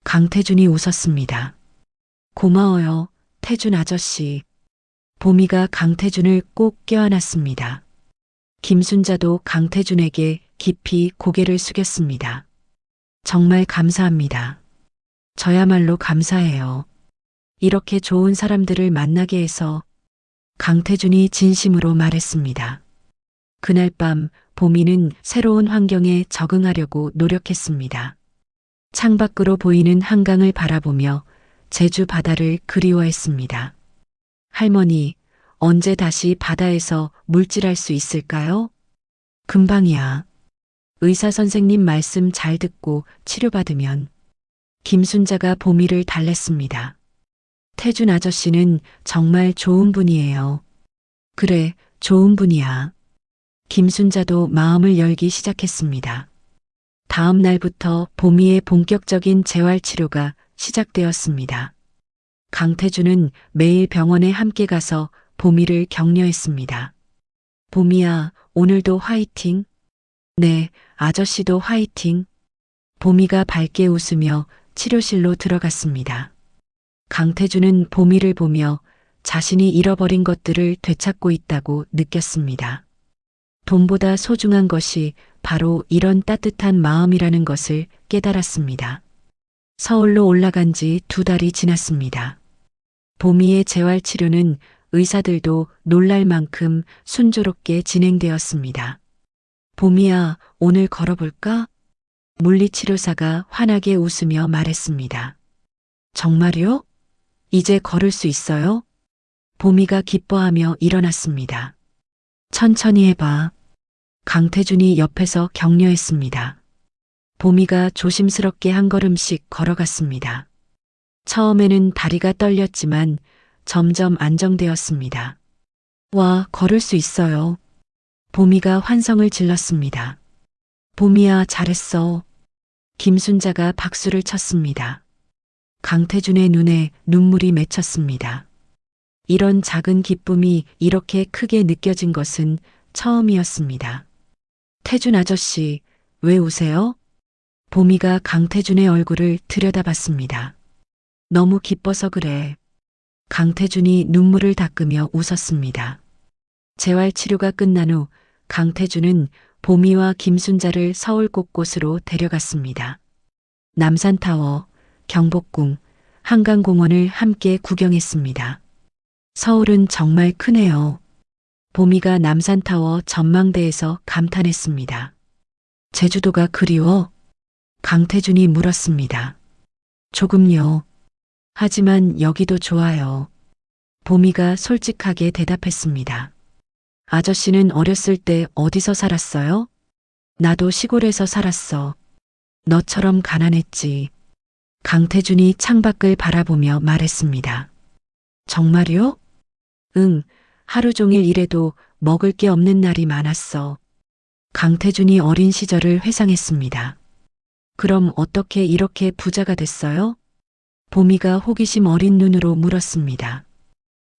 강태준이 웃었습니다. 고마워요, 태준 아저씨. 보미가 강태준을 꼭 껴안았습니다. 김순자도 강태준에게 깊이 고개를 숙였습니다. 정말 감사합니다. 저야말로 감사해요. 이렇게 좋은 사람들을 만나게 해서. 강태준이 진심으로 말했습니다. 그날 밤 보미는 새로운 환경에 적응하려고 노력했습니다. 창밖으로 보이는 한강을 바라보며 제주 바다를 그리워했습니다. 할머니, 언제 다시 바다에서 물질할 수 있을까요? 금방이야. 의사 선생님 말씀 잘 듣고 치료받으면. 김순자가 보미를 달랬습니다. 태준 아저씨는 정말 좋은 분이에요. 그래, 좋은 분이야. 김순자도 마음을 열기 시작했습니다. 다음 날부터 보미의 본격적인 재활치료가 시작되었습니다. 강태주는 매일 병원에 함께 가서 보미를 격려했습니다. 보미야, 오늘도 화이팅. 네, 아저씨도 화이팅. 보미가 밝게 웃으며 치료실로 들어갔습니다. 강태주는 보미를 보며 자신이 잃어버린 것들을 되찾고 있다고 느꼈습니다. 돈보다 소중한 것이 바로 이런 따뜻한 마음이라는 것을 깨달았습니다. 서울로 올라간 지 2달이 지났습니다. 보미의 재활치료는 의사들도 놀랄 만큼 순조롭게 진행되었습니다. 보미야, 오늘 걸어볼까? 물리치료사가 환하게 웃으며 말했습니다. 정말요? 이제 걸을 수 있어요? 보미가 기뻐하며 일어났습니다. 천천히 해봐. 강태준이 옆에서 격려했습니다. 보미가 조심스럽게 한 걸음씩 걸어갔습니다. 처음에는 다리가 떨렸지만 점점 안정되었습니다. 와, 걸을 수 있어요. 보미가 환성을 질렀습니다. 보미야, 잘했어. 김순자가 박수를 쳤습니다. 강태준의 눈에 눈물이 맺혔습니다. 이런 작은 기쁨이 이렇게 크게 느껴진 것은 처음이었습니다. 태준 아저씨, 왜 우세요? 보미가 강태준의 얼굴을 들여다봤습니다. 너무 기뻐서 그래. 강태준이 눈물을 닦으며 웃었습니다. 재활치료가 끝난 후 강태준은 보미와 김순자를 서울 곳곳으로 데려갔습니다. 남산타워, 경복궁, 한강공원을 함께 구경했습니다. 서울은 정말 크네요. 보미가 남산타워 전망대에서 감탄했습니다. 제주도가 그리워? 강태준이 물었습니다. 조금요. 하지만 여기도 좋아요. 보미가 솔직하게 대답했습니다. 아저씨는 어렸을 때 어디서 살았어요? 나도 시골에서 살았어. 너처럼 가난했지. 강태준이 창밖을 바라보며 말했습니다. 정말요? 응, 하루 종일 일해도 먹을 게 없는 날이 많았어. 강태준이 어린 시절을 회상했습니다. 그럼 어떻게 이렇게 부자가 됐어요? 보미가 호기심 어린 눈으로 물었습니다.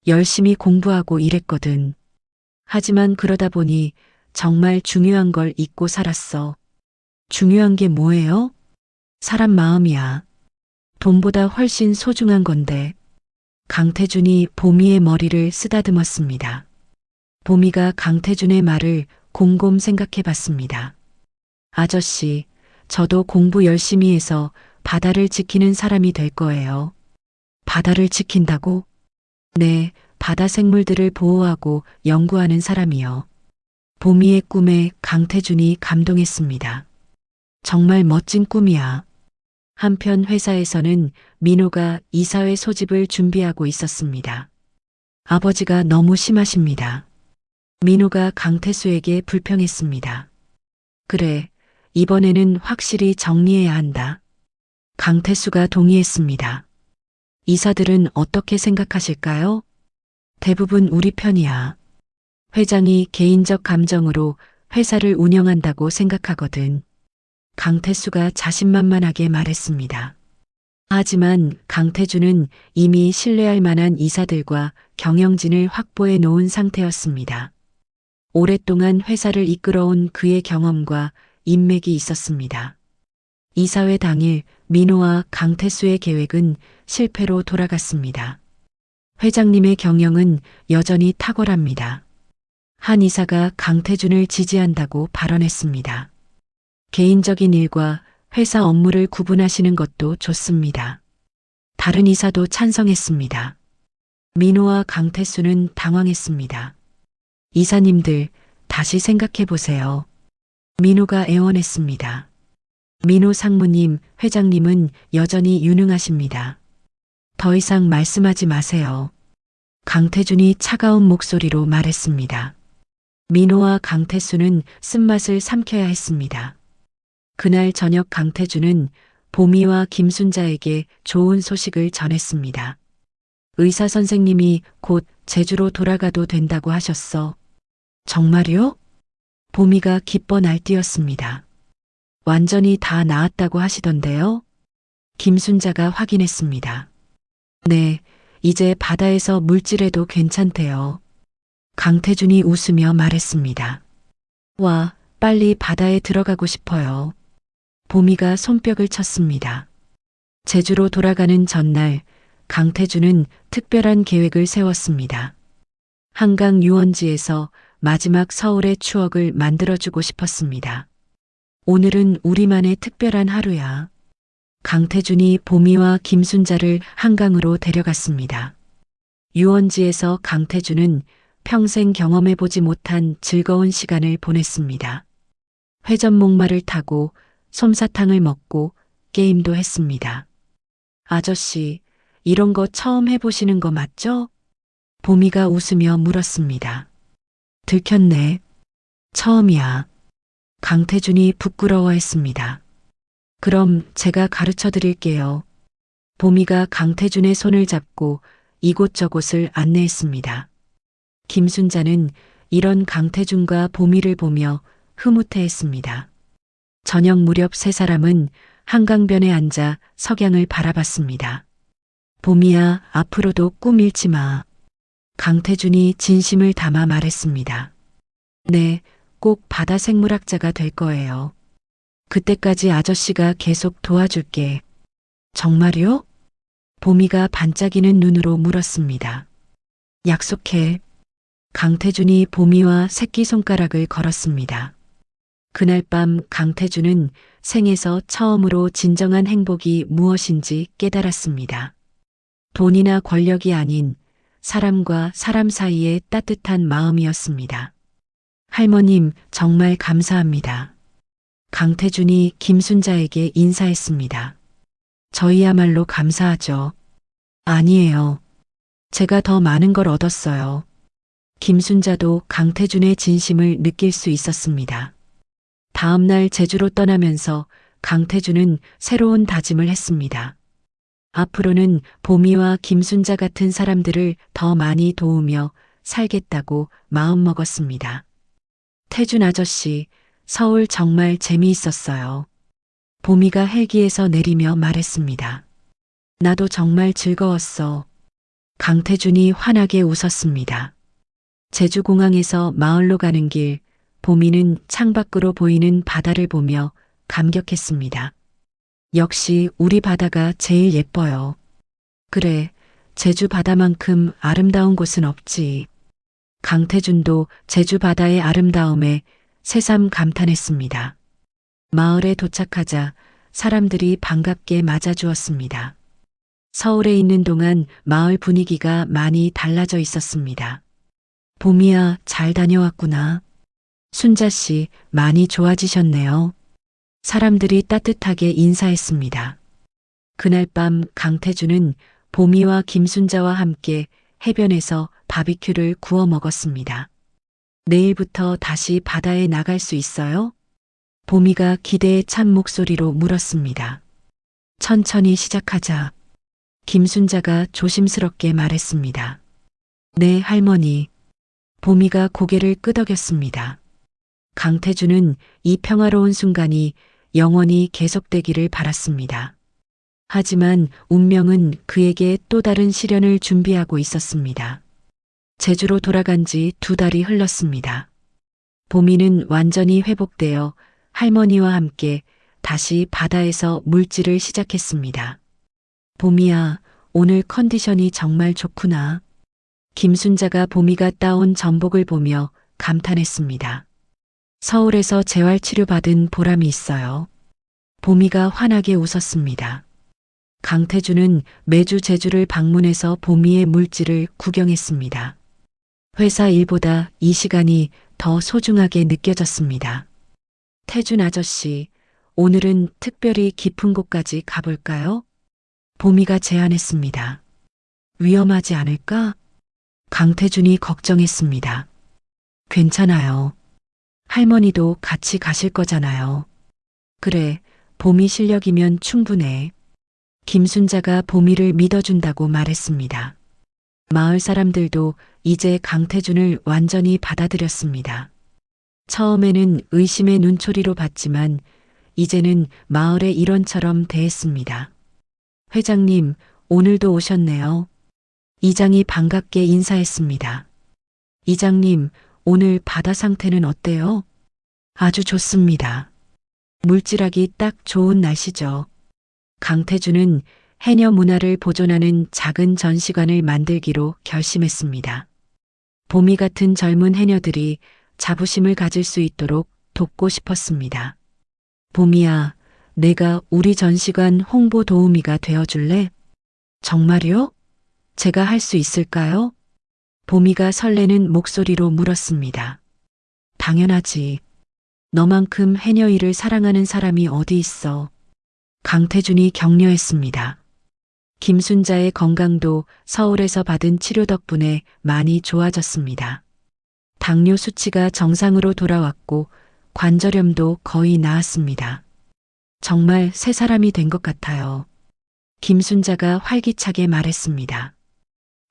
열심히 공부하고 일했거든. 하지만 그러다 보니 정말 중요한 걸 잊고 살았어. 중요한 게 뭐예요? 사람 마음이야. 돈보다 훨씬 소중한 건데. 강태준이 보미의 머리를 쓰다듬었습니다. 보미가 강태준의 말을 곰곰 생각해 봤습니다. 아저씨, 저도 공부 열심히 해서 바다를 지키는 사람이 될 거예요. 바다를 지킨다고? 네, 바다 생물들을 보호하고 연구하는 사람이요. 보미의 꿈에 강태준이 감동했습니다. 정말 멋진 꿈이야. 한편 회사에서는 민호가 이사회 소집을 준비하고 있었습니다. 아버지가 너무 심하십니다. 민호가 강태수에게 불평했습니다. 그래, 이번에는 확실히 정리해야 한다. 강태수가 동의했습니다. 이사들은 어떻게 생각하실까요? 대부분 우리 편이야. 회장이 개인적 감정으로 회사를 운영한다고 생각하거든. 강태수가 자신만만하게 말했습니다. 하지만 강태주는 이미 신뢰할 만한 이사들과 경영진을 확보해 놓은 상태였습니다. 오랫동안 회사를 이끌어온 그의 경험과 인맥이 있었습니다. 이사회 당일 민호와 강태수의 계획은 실패로 돌아갔습니다. 회장님의 경영은 여전히 탁월합니다. 한 이사가 강태준을 지지한다고 발언했습니다. 개인적인 일과 회사 업무를 구분하시는 것도 좋습니다. 다른 이사도 찬성했습니다. 민호와 강태수는 당황했습니다. 이사님들, 다시 생각해 보세요. 민호가 애원했습니다. 민호 상무님, 회장님은 여전히 유능하십니다. 더 이상 말씀하지 마세요. 강태준이 차가운 목소리로 말했습니다. 민호와 강태수는 쓴맛을 삼켜야 했습니다. 그날 저녁 강태준은 보미와 김순자에게 좋은 소식을 전했습니다. 의사 선생님이 곧 제주로 돌아가도 된다고 하셨어. 정말요? 보미가 기뻐 날뛰었습니다. 완전히 다 나았다고 하시던데요. 김순자가 확인했습니다. 네, 이제 바다에서 물질해도 괜찮대요. 강태준이 웃으며 말했습니다. 와, 빨리 바다에 들어가고 싶어요. 보미가 손뼉을 쳤습니다. 제주로 돌아가는 전날 강태준은 특별한 계획을 세웠습니다. 한강 유원지에서 마지막 서울의 추억을 만들어주고 싶었습니다. 오늘은 우리만의 특별한 하루야. 강태준이 보미와 김순자를 한강으로 데려갔습니다. 유원지에서 강태준은 평생 경험해보지 못한 즐거운 시간을 보냈습니다. 회전목마를 타고 솜사탕을 먹고 게임도 했습니다. 아저씨, 이런 거 처음 해보시는 거 맞죠? 보미가 웃으며 물었습니다. 들켰네. 처음이야. 강태준이 부끄러워했습니다. 그럼 제가 가르쳐 드릴게요. 보미가 강태준의 손을 잡고 이곳저곳을 안내했습니다. 김순자는 이런 강태준과 보미를 보며 흐뭇해했습니다. 저녁 무렵 세 사람은 한강변에 앉아 석양을 바라봤습니다. 보미야, 앞으로도 꿈 잃지 마. 강태준이 진심을 담아 말했습니다. 네, 꼭 바다 생물학자가 될 거예요. 그때까지 아저씨가 계속 도와줄게. 정말요? 보미가 반짝이는 눈으로 물었습니다. 약속해. 강태준이 보미와 새끼손가락을 걸었습니다. 그날 밤 강태준은 생에서 처음으로 진정한 행복이 무엇인지 깨달았습니다. 돈이나 권력이 아닌 사람과 사람 사이의 따뜻한 마음이었습니다. 할머님, 정말 감사합니다. 강태준이 김순자에게 인사했습니다. 저희야말로 감사하죠. 아니에요. 제가 더 많은 걸 얻었어요. 김순자도 강태준의 진심을 느낄 수 있었습니다. 다음 날 제주로 떠나면서 강태준은 새로운 다짐을 했습니다. 앞으로는 보미와 김순자 같은 사람들을 더 많이 도우며 살겠다고 마음먹었습니다. 태준 아저씨, 서울 정말 재미있었어요. 보미가 헬기에서 내리며 말했습니다. 나도 정말 즐거웠어. 강태준이 환하게 웃었습니다. 제주공항에서 마을로 가는 길, 보미는 창밖으로 보이는 바다를 보며 감격했습니다. 역시 우리 바다가 제일 예뻐요. 그래, 제주 바다만큼 아름다운 곳은 없지. 강태준도 제주 바다의 아름다움에 새삼 감탄했습니다. 마을에 도착하자 사람들이 반갑게 맞아주었습니다. 서울에 있는 동안 마을 분위기가 많이 달라져 있었습니다. 보미야, 잘 다녀왔구나. 순자 씨, 많이 좋아지셨네요. 사람들이 따뜻하게 인사했습니다. 그날 밤 강태준은 보미와 김순자와 함께 해변에서 바비큐를 구워 먹었습니다. 내일부터 다시 바다에 나갈 수 있어요? 보미가 기대에 찬 목소리로 물었습니다. 천천히 시작하자. 김순자가 조심스럽게 말했습니다. 네, 할머니. 보미가 고개를 끄덕였습니다. 강태준은 이 평화로운 순간이 영원히 계속되기를 바랐습니다. 하지만 운명은 그에게 또 다른 시련을 준비하고 있었습니다. 제주로 돌아간 지 2달이 흘렀습니다. 보미는 완전히 회복되어 할머니와 함께 다시 바다에서 물질을 시작했습니다. 보미야, 오늘 컨디션이 정말 좋구나. 김순자가 보미가 따온 전복을 보며 감탄했습니다. 서울에서 재활치료받은 보람이 있어요. 보미가 환하게 웃었습니다. 강태준은 매주 제주를 방문해서 보미의 물질을 구경했습니다. 회사 일보다 이 시간이 더 소중하게 느껴졌습니다. 태준 아저씨, 오늘은 특별히 깊은 곳까지 가볼까요? 보미가 제안했습니다. 위험하지 않을까? 강태준이 걱정했습니다. 괜찮아요. 할머니도 같이 가실 거잖아요. 그래, 보미 실력이면 충분해. 김순자가 보미를 믿어준다고 말했습니다. 마을 사람들도 이제 강태준을 완전히 받아들였습니다. 처음에는 의심의 눈초리로 봤지만 이제는 마을의 일원처럼 대했습니다. 회장님, 오늘도 오셨네요. 이장이 반갑게 인사했습니다. 이장님, 오늘 바다 상태는 어때요? 아주 좋습니다. 물질하기 딱 좋은 날씨죠. 강태주는 해녀 문화를 보존하는 작은 전시관을 만들기로 결심했습니다. 봄이 같은 젊은 해녀들이 자부심을 가질 수 있도록 돕고 싶었습니다. 봄이야, 내가 우리 전시관 홍보 도우미가 되어줄래? 정말요? 제가 할 수 있을까요? 봄이가 설레는 목소리로 물었습니다. 당연하지. 너만큼 해녀 일을 사랑하는 사람이 어디 있어. 강태준이 격려했습니다. 김순자의 건강도 서울에서 받은 치료 덕분에 많이 좋아졌습니다. 당뇨 수치가 정상으로 돌아왔고 관절염도 거의 나았습니다. 정말 새 사람이 된 것 같아요. 김순자가 활기차게 말했습니다.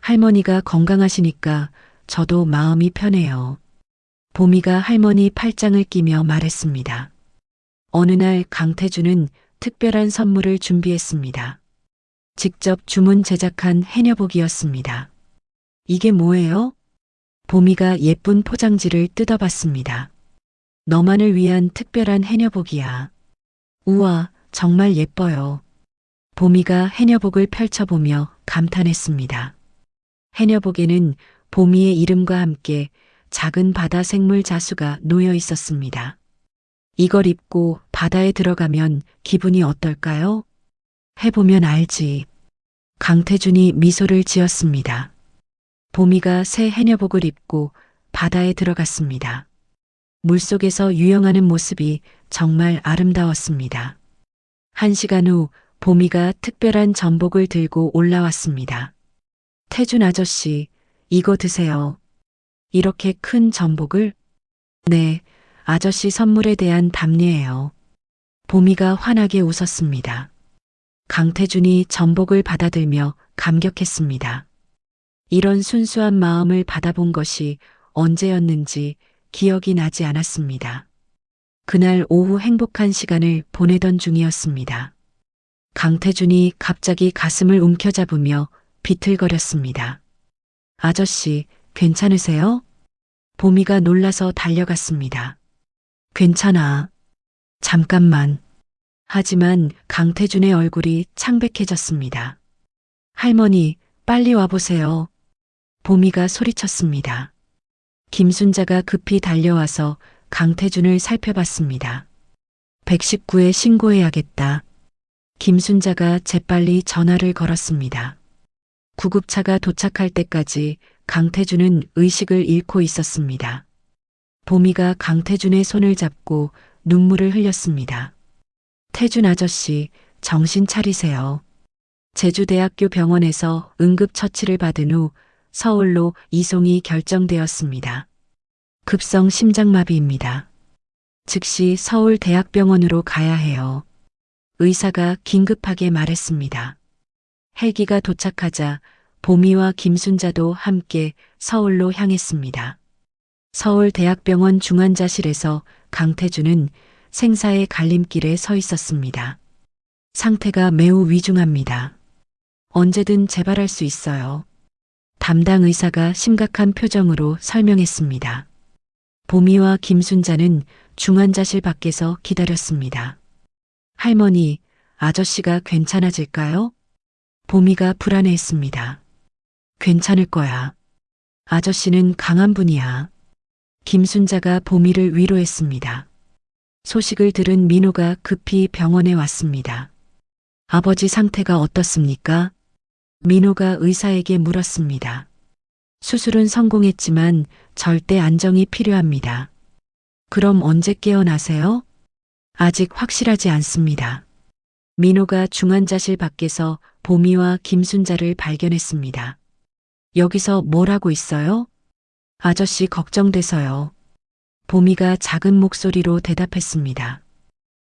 할머니가 건강하시니까 저도 마음이 편해요. 봄이가 할머니 팔짱을 끼며 말했습니다. 어느 날 강태주는 특별한 선물을 준비했습니다. 직접 주문 제작한 해녀복이었습니다. 이게 뭐예요? 봄이가 예쁜 포장지를 뜯어봤습니다. 너만을 위한 특별한 해녀복이야. 우와, 정말 예뻐요. 봄이가 해녀복을 펼쳐보며 감탄했습니다. 해녀복에는 봄이의 이름과 함께 작은 바다 생물 자수가 놓여 있었습니다. 이걸 입고 바다에 들어가면 기분이 어떨까요? 해보면 알지. 강태준이 미소를 지었습니다. 봄이가 새 해녀복을 입고 바다에 들어갔습니다. 물속에서 유영하는 모습이 정말 아름다웠습니다. 1시간 후 봄이가 특별한 전복을 들고 올라왔습니다. 태준 아저씨, 이거 드세요. 이렇게 큰 전복을? 네, 아저씨 선물에 대한 답례예요. 봄이가 환하게 웃었습니다. 강태준이 전복을 받아들며 감격했습니다. 이런 순수한 마음을 받아본 것이 언제였는지 기억이 나지 않았습니다. 그날 오후 행복한 시간을 보내던 중이었습니다. 강태준이 갑자기 가슴을 움켜잡으며 비틀거렸습니다. 아저씨, 괜찮으세요? 봄이가 놀라서 달려갔습니다. 괜찮아. 잠깐만. 하지만 강태준의 얼굴이 창백해졌습니다. 할머니, 빨리 와보세요. 봄이가 소리쳤습니다. 김순자가 급히 달려와서 강태준을 살펴봤습니다. 119에 신고해야겠다. 김순자가 재빨리 전화를 걸었습니다. 구급차가 도착할 때까지 강태준은 의식을 잃고 있었습니다. 봄이가 강태준의 손을 잡고 눈물을 흘렸습니다. 태준 아저씨, 정신 차리세요. 제주대학교 병원에서 응급처치를 받은 후 서울로 이송이 결정되었습니다. 급성 심장마비입니다. 즉시 서울대학병원으로 가야 해요. 의사가 긴급하게 말했습니다. 헬기가 도착하자 봄이와 김순자도 함께 서울로 향했습니다. 서울대학병원 중환자실에서 강태준은 생사의 갈림길에 서 있었습니다. 상태가 매우 위중합니다. 언제든 재발할 수 있어요. 담당 의사가 심각한 표정으로 설명했습니다. 봄이와 김순자는 중환자실 밖에서 기다렸습니다. 할머니, 아저씨가 괜찮아질까요? 봄이가 불안해했습니다. 괜찮을 거야. 아저씨는 강한 분이야. 김순자가 봄이를 위로했습니다. 소식을 들은 민호가 급히 병원에 왔습니다. 아버지 상태가 어떻습니까? 민호가 의사에게 물었습니다. 수술은 성공했지만 절대 안정이 필요합니다. 그럼 언제 깨어나세요? 아직 확실하지 않습니다. 민호가 중환자실 밖에서 봄이와 김순자를 발견했습니다. 여기서 뭘 하고 있어요? 아저씨 걱정돼서요. 봄이가 작은 목소리로 대답했습니다.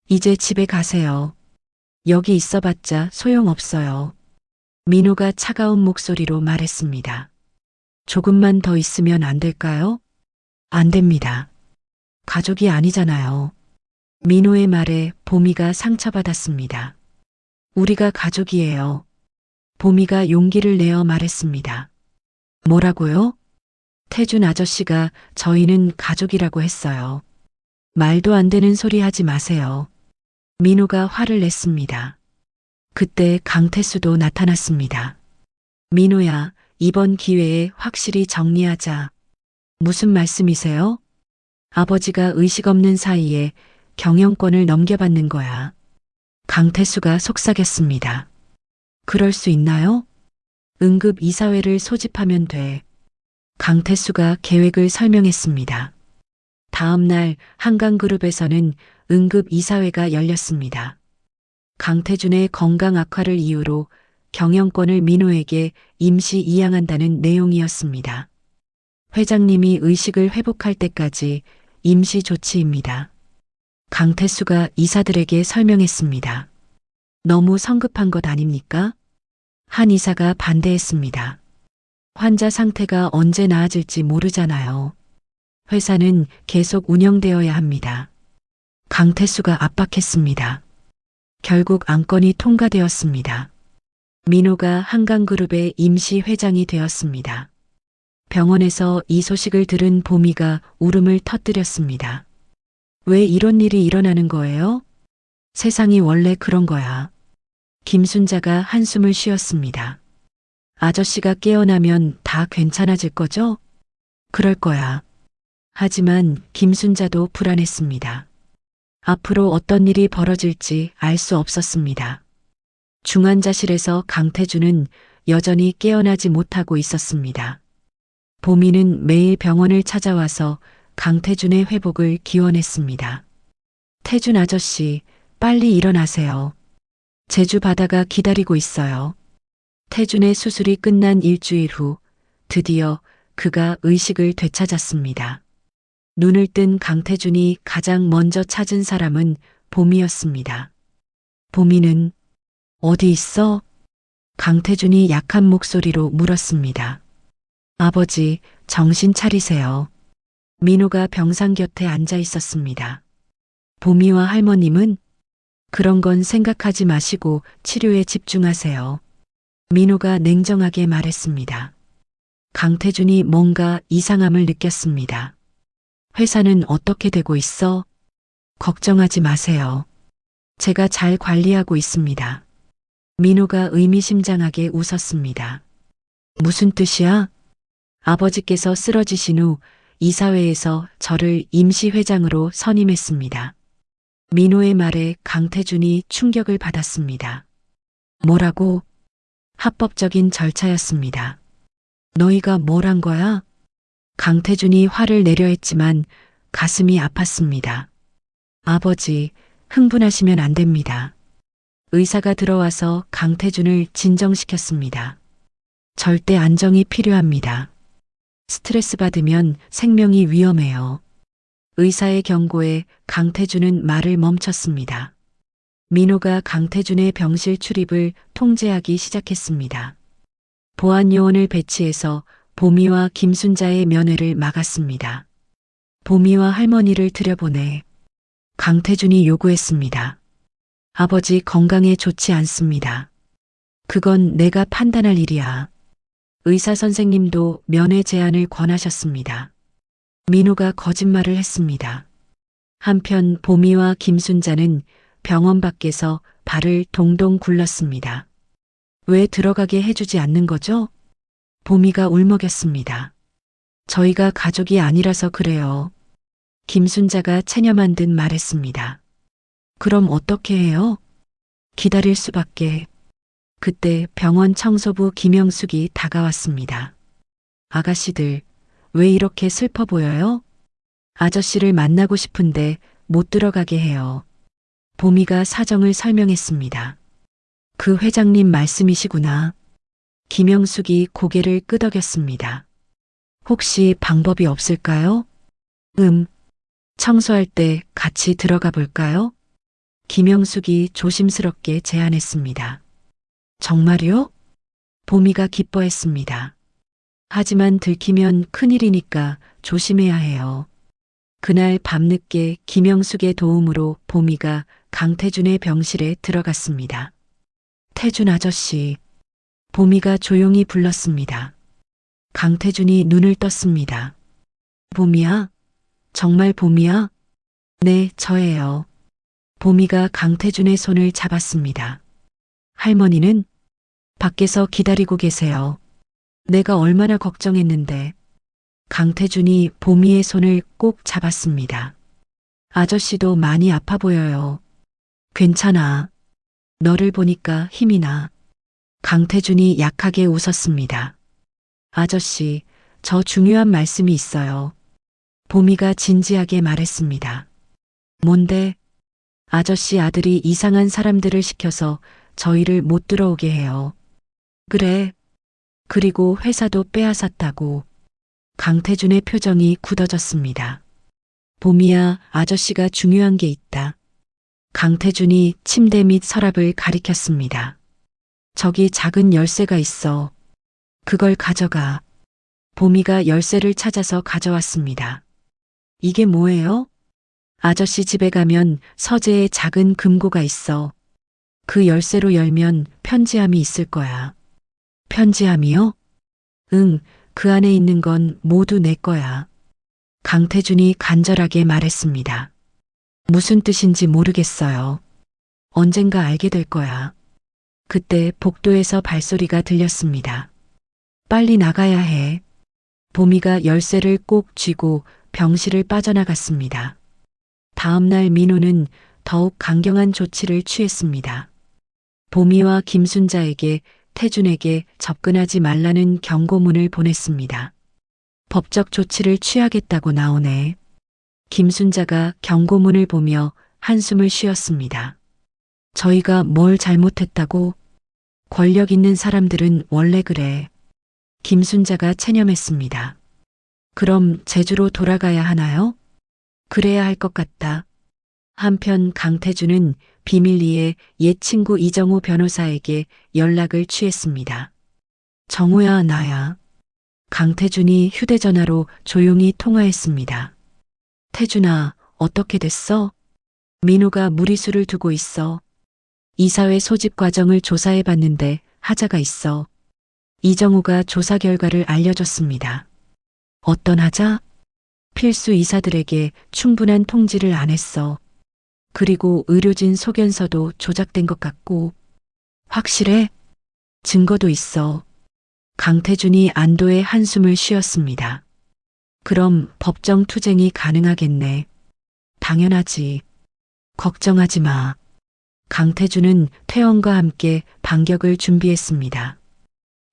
이제 집에 가세요. 여기 있어봤자 소용없어요. 민호가 차가운 목소리로 말했습니다. 조금만 더 있으면 안 될까요? 안 됩니다. 가족이 아니잖아요. 민호의 말에 보미가 상처받았습니다. 우리가 가족이에요. 보미가 용기를 내어 말했습니다. 뭐라고요? 태준 아저씨가 저희는 가족이라고 했어요. 말도 안 되는 소리 하지 마세요. 민호가 화를 냈습니다. 그때 강태수도 나타났습니다. 민호야, 이번 기회에 확실히 정리하자. 무슨 말씀이세요? 아버지가 의식 없는 사이에 경영권을 넘겨받는 거야. 강태수가 속삭였습니다. 그럴 수 있나요? 응급 이사회를 소집하면 돼. 강태수가 계획을 설명했습니다. 다음 날 한강그룹에서는 응급 이사회가 열렸습니다. 강태준의 건강 악화를 이유로 경영권을 민호에게 임시 이양한다는 내용이었습니다. 회장님이 의식을 회복할 때까지 임시 조치입니다. 강태수가 이사들에게 설명했습니다. 너무 성급한 것 아닙니까? 한 이사가 반대했습니다. 환자 상태가 언제 나아질지 모르잖아요. 회사는 계속 운영되어야 합니다. 강태수가 압박했습니다. 결국 안건이 통과되었습니다. 민호가 한강그룹의 임시 회장이 되었습니다. 병원에서 이 소식을 들은 보미가 울음을 터뜨렸습니다. 왜 이런 일이 일어나는 거예요? 세상이 원래 그런 거야. 김순자가 한숨을 쉬었습니다. 아저씨가 깨어나면 다 괜찮아질 거죠? 그럴 거야. 하지만 김순자도 불안했습니다. 앞으로 어떤 일이 벌어질지 알 수 없었습니다. 중환자실에서 강태준은 여전히 깨어나지 못하고 있었습니다. 보미는 매일 병원을 찾아와서 강태준의 회복을 기원했습니다. 태준 아저씨, 빨리 일어나세요. 제주 바다가 기다리고 있어요. 태준의 수술이 끝난 일주일 후 드디어 그가 의식을 되찾았습니다. 눈을 뜬 강태준이 가장 먼저 찾은 사람은 보미였습니다. 보미는 어디 있어? 강태준이 약한 목소리로 물었습니다. 아버지, 정신 차리세요. 민호가 병상 곁에 앉아 있었습니다. 보미와 할머님은 그런 건 생각하지 마시고 치료에 집중하세요. 민호가 냉정하게 말했습니다. 강태준이 뭔가 이상함을 느꼈습니다. 회사는 어떻게 되고 있어? 걱정하지 마세요. 제가 잘 관리하고 있습니다. 민호가 의미심장하게 웃었습니다. 무슨 뜻이야? 아버지께서 쓰러지신 후 이사회에서 저를 임시회장으로 선임했습니다. 민호의 말에 강태준이 충격을 받았습니다. 뭐라고? 합법적인 절차였습니다. 너희가 뭘 한 거야? 강태준이 화를 내려 했지만 가슴이 아팠습니다. 아버지, 흥분하시면 안 됩니다. 의사가 들어와서 강태준을 진정시켰습니다. 절대 안정이 필요합니다. 스트레스 받으면 생명이 위험해요. 의사의 경고에 강태준은 말을 멈췄습니다. 민호가 강태준의 병실 출입을 통제하기 시작했습니다. 보안 요원을 배치해서 보미와 김순자의 면회를 막았습니다. 보미와 할머니를 들여보내. 강태준이 요구했습니다. 아버지 건강에 좋지 않습니다. 그건 내가 판단할 일이야. 의사 선생님도 면회 제안을 권하셨습니다. 민호가 거짓말을 했습니다. 한편 보미와 김순자는 병원 밖에서 발을 동동 굴렀습니다. 왜 들어가게 해주지 않는 거죠? 보미가 울먹였습니다. 저희가 가족이 아니라서 그래요. 김순자가 체념한 듯 말했습니다. 그럼 어떻게 해요? 기다릴 수밖에. 그때 병원 청소부 김영숙이 다가왔습니다. 아가씨들, 왜 이렇게 슬퍼 보여요? 아저씨를 만나고 싶은데 못 들어가게 해요. 보미가 사정을 설명했습니다. 그 회장님 말씀이시구나. 김영숙이 고개를 끄덕였습니다. 혹시 방법이 없을까요? 청소할 때 같이 들어가 볼까요? 김영숙이 조심스럽게 제안했습니다. 정말요? 보미가 기뻐했습니다. 하지만 들키면 큰일이니까 조심해야 해요. 그날 밤늦게 김영숙의 도움으로 보미가 강태준의 병실에 들어갔습니다. 태준 아저씨. 보미가 조용히 불렀습니다. 강태준이 눈을 떴습니다. 보미야? 정말 보미야? 네, 저예요. 보미가 강태준의 손을 잡았습니다. 할머니는 밖에서 기다리고 계세요. 내가 얼마나 걱정했는데. 강태준이 보미의 손을 꼭 잡았습니다. 아저씨도 많이 아파 보여요. 괜찮아. 너를 보니까 힘이 나. 강태준이 약하게 웃었습니다. 아저씨, 저 중요한 말씀이 있어요. 보미가 진지하게 말했습니다. 뭔데? 아저씨 아들이 이상한 사람들을 시켜서 저희를 못 들어오게 해요. 그래. 그리고 회사도 빼앗았다고. 강태준의 표정이 굳어졌습니다. 보미야, 아저씨가 중요한 게 있다. 강태준이 침대 및 서랍을 가리켰습니다. 저기 작은 열쇠가 있어. 그걸 가져가. 보미가 열쇠를 찾아서 가져왔습니다. 이게 뭐예요? 아저씨 집에 가면 서재에 작은 금고가 있어. 그 열쇠로 열면 편지함이 있을 거야. 편지함이요? 응, 그 안에 있는 건 모두 내 거야. 강태준이 간절하게 말했습니다. 무슨 뜻인지 모르겠어요. 언젠가 알게 될 거야. 그때 복도에서 발소리가 들렸습니다. 빨리 나가야 해. 보미가 열쇠를 꼭 쥐고 병실을 빠져나갔습니다. 다음 날 민호는 더욱 강경한 조치를 취했습니다. 보미와 김순자에게 태준에게 접근하지 말라는 경고문을 보냈습니다. 법적 조치를 취하겠다고 나오네. 김순자가 경고문을 보며 한숨을 쉬었습니다. 저희가 뭘 잘못했다고? 권력 있는 사람들은 원래 그래. 김순자가 체념했습니다. 그럼 제주로 돌아가야 하나요? 그래야 할 것 같다. 한편 강태준은 비밀리에 옛 친구 이정우 변호사에게 연락을 취했습니다. 정우야, 나야. 강태준이 휴대전화로 조용히 통화했습니다. 태준아, 어떻게 됐어? 민호가 무리수를 두고 있어. 이사회 소집 과정을 조사해 봤는데 하자가 있어. 이정우가 조사 결과를 알려줬습니다. 어떤 하자? 필수 이사들에게 충분한 통지를 안 했어. 그리고 의료진 소견서도 조작된 것 같고. 확실해? 증거도 있어. 강태준이 안도의 한숨을 쉬었습니다. 그럼 법정 투쟁이 가능하겠네. 당연하지. 걱정하지 마. 강태준은 퇴원과 함께 반격을 준비했습니다.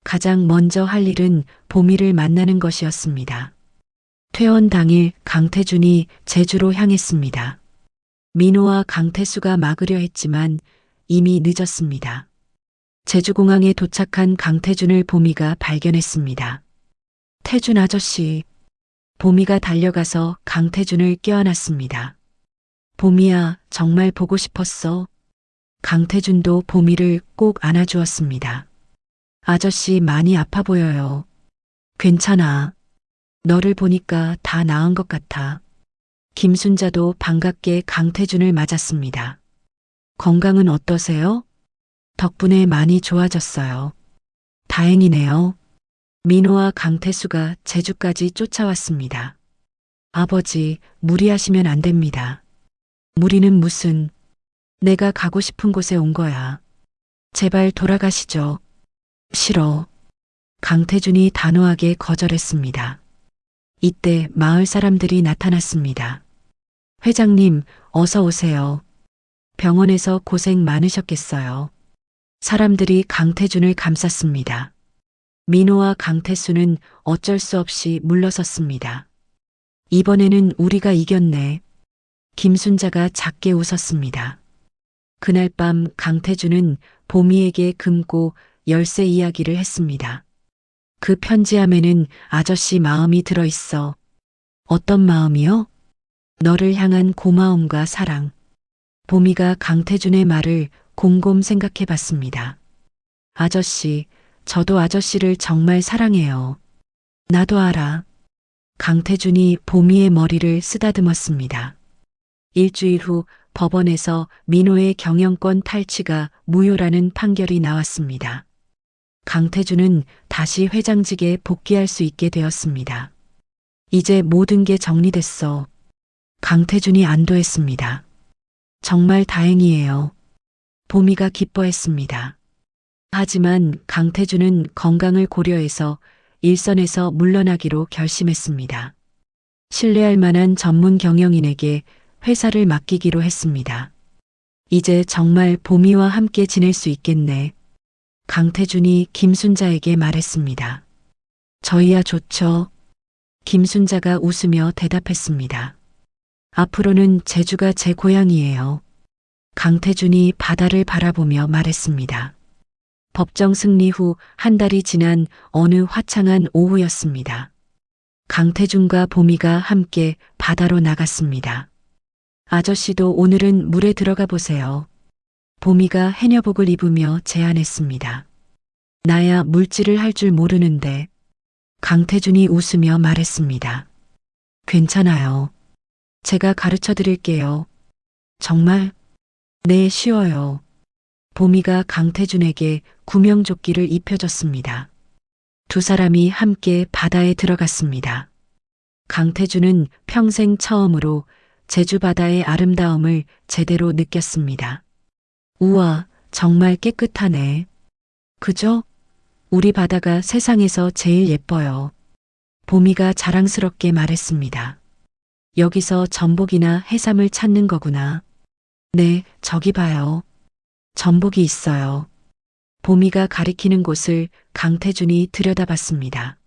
가장 먼저 할 일은 보미를 만나는 것이었습니다. 퇴원 당일 강태준이 제주로 향했습니다. 민호와 강태수가 막으려 했지만 이미 늦었습니다. 제주공항에 도착한 강태준을 보미가 발견했습니다. 태준 아저씨. 보미가 달려가서 강태준을 껴안았습니다. 보미야, 정말 보고 싶었어. 강태준도 보미를 꼭 안아주었습니다. 아저씨 많이 아파 보여요. 괜찮아. 너를 보니까 다 나은 것 같아. 김순자도 반갑게 강태준을 맞았습니다. 건강은 어떠세요? 덕분에 많이 좋아졌어요. 다행이네요. 민호와 강태수가 제주까지 쫓아왔습니다. 아버지, 무리하시면 안 됩니다. 무리는 무슨, 내가 가고 싶은 곳에 온 거야. 제발 돌아가시죠. 싫어. 강태준이 단호하게 거절했습니다. 이때 마을 사람들이 나타났습니다. 회장님, 어서 오세요. 병원에서 고생 많으셨겠어요. 사람들이 강태준을 감쌌습니다. 민호와 강태수는 어쩔 수 없이 물러섰습니다. 이번에는 우리가 이겼네. 김순자가 작게 웃었습니다. 그날 밤 강태준은 보미에게 금고 열쇠 이야기를 했습니다. 그 편지함에는 아저씨 마음이 들어있어. 어떤 마음이요? 너를 향한 고마움과 사랑. 보미가 강태준의 말을 곰곰 생각해 봤습니다. 아저씨, 저도 아저씨를 정말 사랑해요. 나도 알아. 강태준이 보미의 머리를 쓰다듬었습니다. 일주일 후 법원에서 민호의 경영권 탈취가 무효라는 판결이 나왔습니다. 강태준은 다시 회장직에 복귀할 수 있게 되었습니다. 이제 모든 게 정리됐어. 강태준이 안도했습니다. 정말 다행이에요. 보미가 기뻐했습니다. 하지만 강태준은 건강을 고려해서 일선에서 물러나기로 결심했습니다. 신뢰할 만한 전문 경영인에게 회사를 맡기기로 했습니다. 이제 정말 보미와 함께 지낼 수 있겠네. 강태준이 김순자에게 말했습니다. 저희야 좋죠. 김순자가 웃으며 대답했습니다. 앞으로는 제주가 제 고향이에요. 강태준이 바다를 바라보며 말했습니다. 법정 승리 후 한 달이 지난 어느 화창한 오후였습니다. 강태준과 보미가 함께 바다로 나갔습니다. 아저씨도 오늘은 물에 들어가 보세요. 보미가 해녀복을 입으며 제안했습니다. 나야 물질을 할 줄 모르는데. 강태준이 웃으며 말했습니다. 괜찮아요. 제가 가르쳐 드릴게요. 정말? 네, 쉬워요. 보미가 강태준에게 구명조끼를 입혀줬습니다. 두 사람이 함께 바다에 들어갔습니다. 강태준은 평생 처음으로 제주 바다의 아름다움을 제대로 느꼈습니다. 우와, 정말 깨끗하네. 그죠? 우리 바다가 세상에서 제일 예뻐요. 보미가 자랑스럽게 말했습니다. 여기서 전복이나 해삼을 찾는 거구나. 네, 저기 봐요. 전복이 있어요. 보미가 가리키는 곳을 강태준이 들여다봤습니다.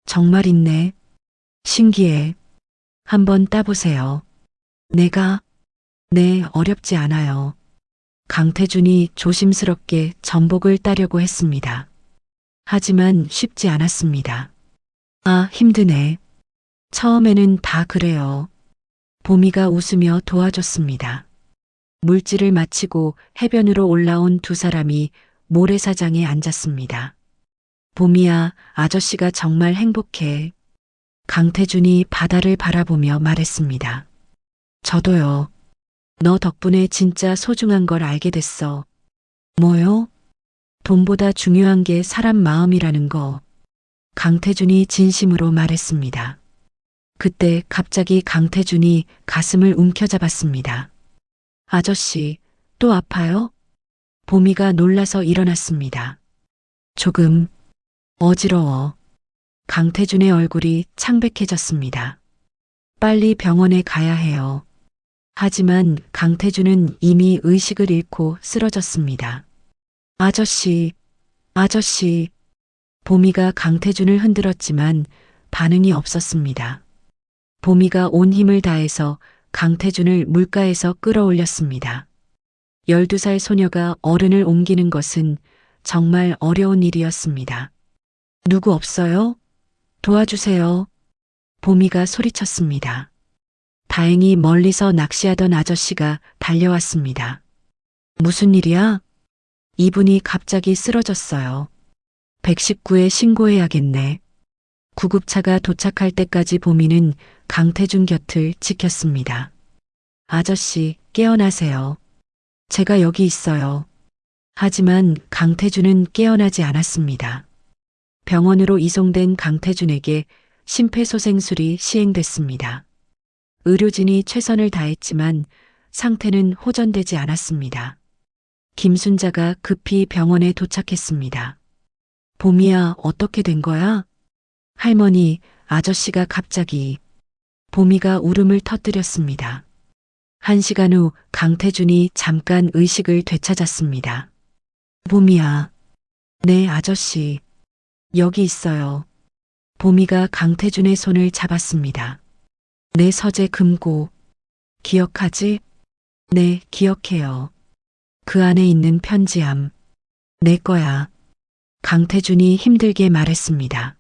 정말 있네. 신기해. 한번 따보세요. 내가? 네, 어렵지 않아요. 강태준이 조심스럽게 전복을 따려고 했습니다. 하지만 쉽지 않았습니다. 아, 힘드네. 처음에는 다 그래요. 보미가 웃으며 도와줬습니다. 물질을 마치고 해변으로 올라온 두 사람이 모래사장에 앉았습니다. 보미야, 아저씨가 정말 행복해. 강태준이 바다를 바라보며 말했습니다. 저도요. 너 덕분에 진짜 소중한 걸 알게 됐어. 뭐요? 돈보다 중요한 게 사람 마음이라는 거. 강태준이 진심으로 말했습니다. 그때 갑자기 강태준이 가슴을 움켜잡았습니다. 아저씨, 또 아파요? 보미가 놀라서 일어났습니다. 조금 어지러워. 강태준의 얼굴이 창백해졌습니다. 빨리 병원에 가야 해요. 하지만 강태준은 이미 의식을 잃고 쓰러졌습니다. 아저씨, 아저씨. 보미가 강태준을 흔들었지만 반응이 없었습니다. 보미가 온 힘을 다해서 강태준을 물가에서 끌어올렸습니다. 12살 소녀가 어른을 옮기는 것은 정말 어려운 일이었습니다. 누구 없어요? 도와주세요. 보미가 소리쳤습니다. 다행히 멀리서 낚시하던 아저씨가 달려왔습니다. 무슨 일이야? 이분이 갑자기 쓰러졌어요. 119에 신고해야겠네. 구급차가 도착할 때까지 보미는 강태준 곁을 지켰습니다. 아저씨, 깨어나세요. 제가 여기 있어요. 하지만 강태준은 깨어나지 않았습니다. 병원으로 이송된 강태준에게 심폐소생술이 시행됐습니다. 의료진이 최선을 다했지만 상태는 호전되지 않았습니다. 김순자가 급히 병원에 도착했습니다. 보미야, 어떻게 된 거야? 할머니, 아저씨가 갑자기. 보미가 울음을 터뜨렸습니다. 1시간 후 강태준이 잠깐 의식을 되찾았습니다. 보미야. 네, 아저씨. 여기 있어요. 보미가 강태준의 손을 잡았습니다. 내 서재 금고. 기억하지? 네, 기억해요. 그 안에 있는 편지함. 내 거야. 강태준이 힘들게 말했습니다.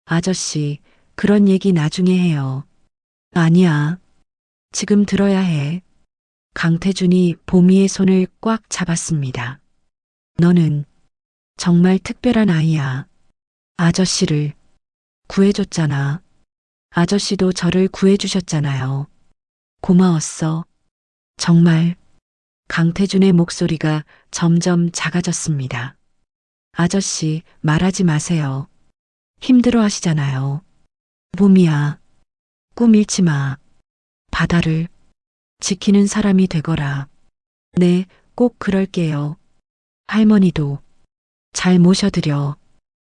아저씨, 그런 얘기 나중에 해요. 아니야. 지금 들어야 해. 강태준이 보미의 손을 꽉 잡았습니다. 너는 정말 특별한 아이야. 아저씨를 구해줬잖아. 아저씨도 저를 구해주셨잖아요. 고마웠어. 정말. 강태준의 목소리가 점점 작아졌습니다. 아저씨, 말하지 마세요. 힘들어 하시잖아요. 봄이야. 꿈 잃지 마. 바다를 지키는 사람이 되거라. 네, 꼭 그럴게요. 할머니도 잘 모셔드려.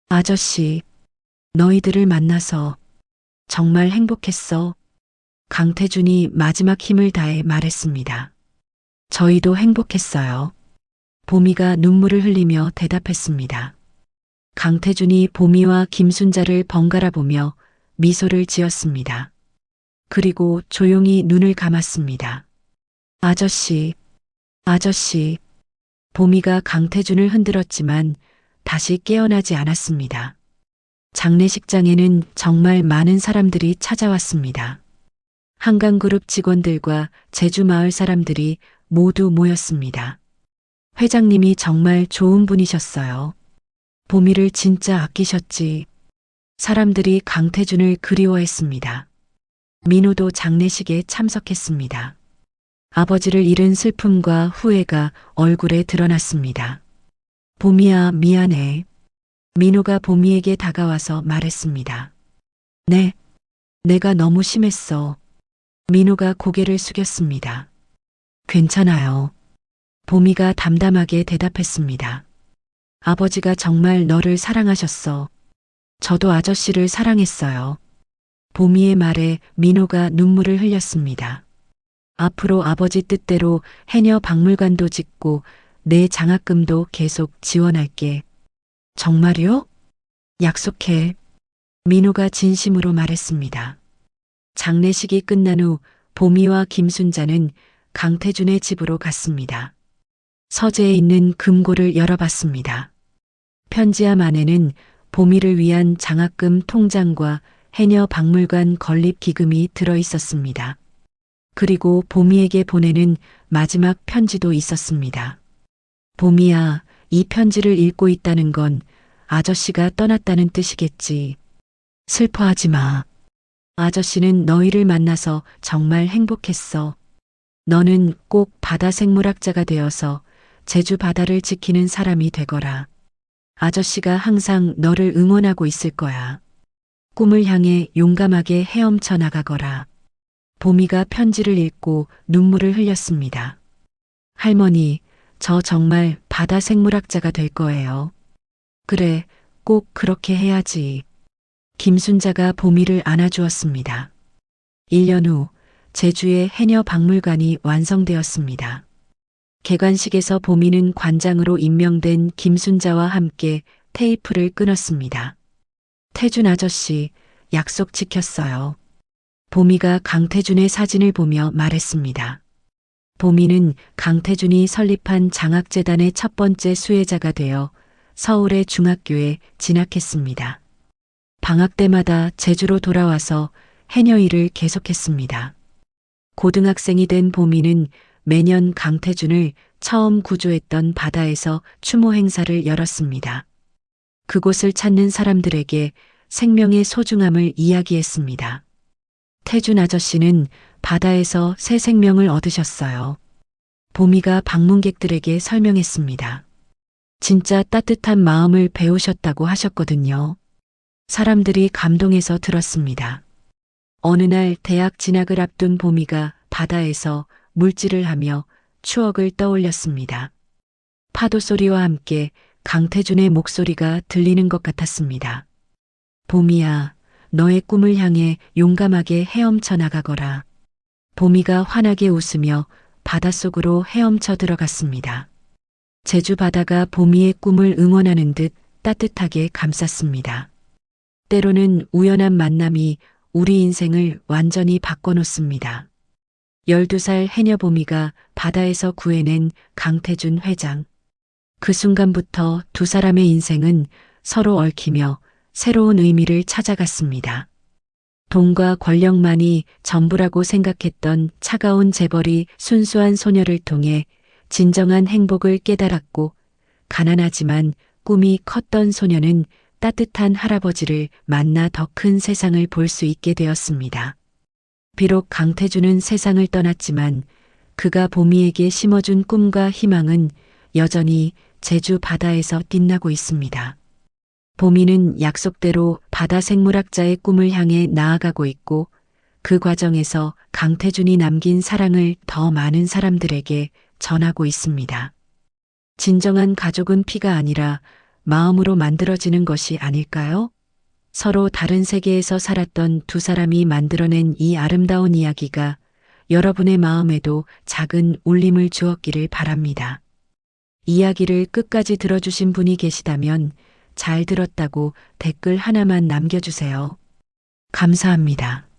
아저씨, 너희들을 만나서 정말 행복했어. 강태준이 마지막 힘을 다해 말했습니다. 저희도 행복했어요. 보미가 눈물을 흘리며 대답했습니다. 강태준이 보미와 김순자를 번갈아 보며 미소를 지었습니다. 그리고 조용히 눈을 감았습니다. 아저씨, 아저씨. 보미가 강태준을 흔들었지만 다시 깨어나지 않았습니다. 장례식장에는 정말 많은 사람들이 찾아왔습니다. 한강그룹 직원들과 제주마을 사람들이 모두 모였습니다. 회장님이 정말 좋은 분이셨어요. 보미를 진짜 아끼셨지. 사람들이 강태준을 그리워했습니다. 민호도 장례식에 참석했습니다. 아버지를 잃은 슬픔과 후회가 얼굴에 드러났습니다. 보미야, 미안해. 민호가 보미에게 다가와서 말했습니다. 네, 내가 너무 심했어. 민호가 고개를 숙였습니다. 괜찮아요. 보미가 담담하게 대답했습니다. 아버지가 정말 너를 사랑하셨어. 저도 아저씨를 사랑했어요. 보미의 말에 민호가 눈물을 흘렸습니다. 앞으로 아버지 뜻대로 해녀 박물관도 짓고 내 장학금도 계속 지원할게. 정말요? 약속해. 민호가 진심으로 말했습니다. 장례식이 끝난 후 보미와 김순자는 강태준의 집으로 갔습니다. 서재에 있는 금고를 열어봤습니다. 편지함 안에는 보미를 위한 장학금 통장과 해녀 박물관 건립 기금이 들어 있었습니다. 그리고 보미에게 보내는 마지막 편지도 있었습니다. 보미야, 이 편지를 읽고 있다는 건 아저씨가 떠났다는 뜻이겠지. 슬퍼하지 마. 아저씨는 너희를 만나서 정말 행복했어. 너는 꼭 바다 생물학자가 되어서 제주 바다를 지키는 사람이 되거라. 아저씨가 항상 너를 응원하고 있을 거야. 꿈을 향해 용감하게 헤엄쳐 나가거라. 보미가 편지를 읽고 눈물을 흘렸습니다. 할머니, 저 정말 바다 생물학자가 될 거예요. 그래, 꼭 그렇게 해야지. 김순자가 보미를 안아주었습니다. 1년 후 제주의 해녀 박물관이 완성되었습니다. 개관식에서 보미는 관장으로 임명된 김순자와 함께 테이프를 끊었습니다. 태준 아저씨, 약속 지켰어요. 보미가 강태준의 사진을 보며 말했습니다. 보미는 강태준이 설립한 장학재단의 첫 번째 수혜자가 되어 서울의 중학교에 진학했습니다. 방학 때마다 제주로 돌아와서 해녀 일을 계속했습니다. 고등학생이 된 보미는 매년 강태준을 처음 구조했던 바다에서 추모 행사를 열었습니다. 그곳을 찾는 사람들에게 생명의 소중함을 이야기했습니다. 태준 아저씨는 바다에서 새 생명을 얻으셨어요. 보미가 방문객들에게 설명했습니다. 진짜 따뜻한 마음을 배우셨다고 하셨거든요. 사람들이 감동해서 들었습니다. 어느 날 대학 진학을 앞둔 보미가 바다에서 물질을 하며 추억을 떠올렸습니다. 파도 소리와 함께 강태준의 목소리가 들리는 것 같았습니다. 보미야, 너의 꿈을 향해 용감하게 헤엄쳐 나가거라. 보미가 환하게 웃으며 바닷속으로 헤엄쳐 들어갔습니다. 제주 바다가 보미의 꿈을 응원하는 듯 따뜻하게 감쌌습니다. 때로는 우연한 만남이 우리 인생을 완전히 바꿔놓습니다. 12살 해녀 보미가 바다에서 구해낸 강태준 회장. 그 순간부터 두 사람의 인생은 서로 얽히며 새로운 의미를 찾아갔습니다. 돈과 권력만이 전부라고 생각했던 차가운 재벌이 순수한 소녀를 통해 진정한 행복을 깨달았고, 가난하지만 꿈이 컸던 소녀는 따뜻한 할아버지를 만나 더 큰 세상을 볼 수 있게 되었습니다. 비록 강태준은 세상을 떠났지만 그가 보미에게 심어준 꿈과 희망은 여전히 제주 바다에서 빛나고 있습니다. 보미는 약속대로 바다 생물학자의 꿈을 향해 나아가고 있고 그 과정에서 강태준이 남긴 사랑을 더 많은 사람들에게 전하고 있습니다. 진정한 가족은 피가 아니라 마음으로 만들어지는 것이 아닐까요? 서로 다른 세계에서 살았던 두 사람이 만들어낸 이 아름다운 이야기가 여러분의 마음에도 작은 울림을 주었기를 바랍니다. 이야기를 끝까지 들어주신 분이 계시다면 잘 들었다고 댓글 하나만 남겨주세요. 감사합니다.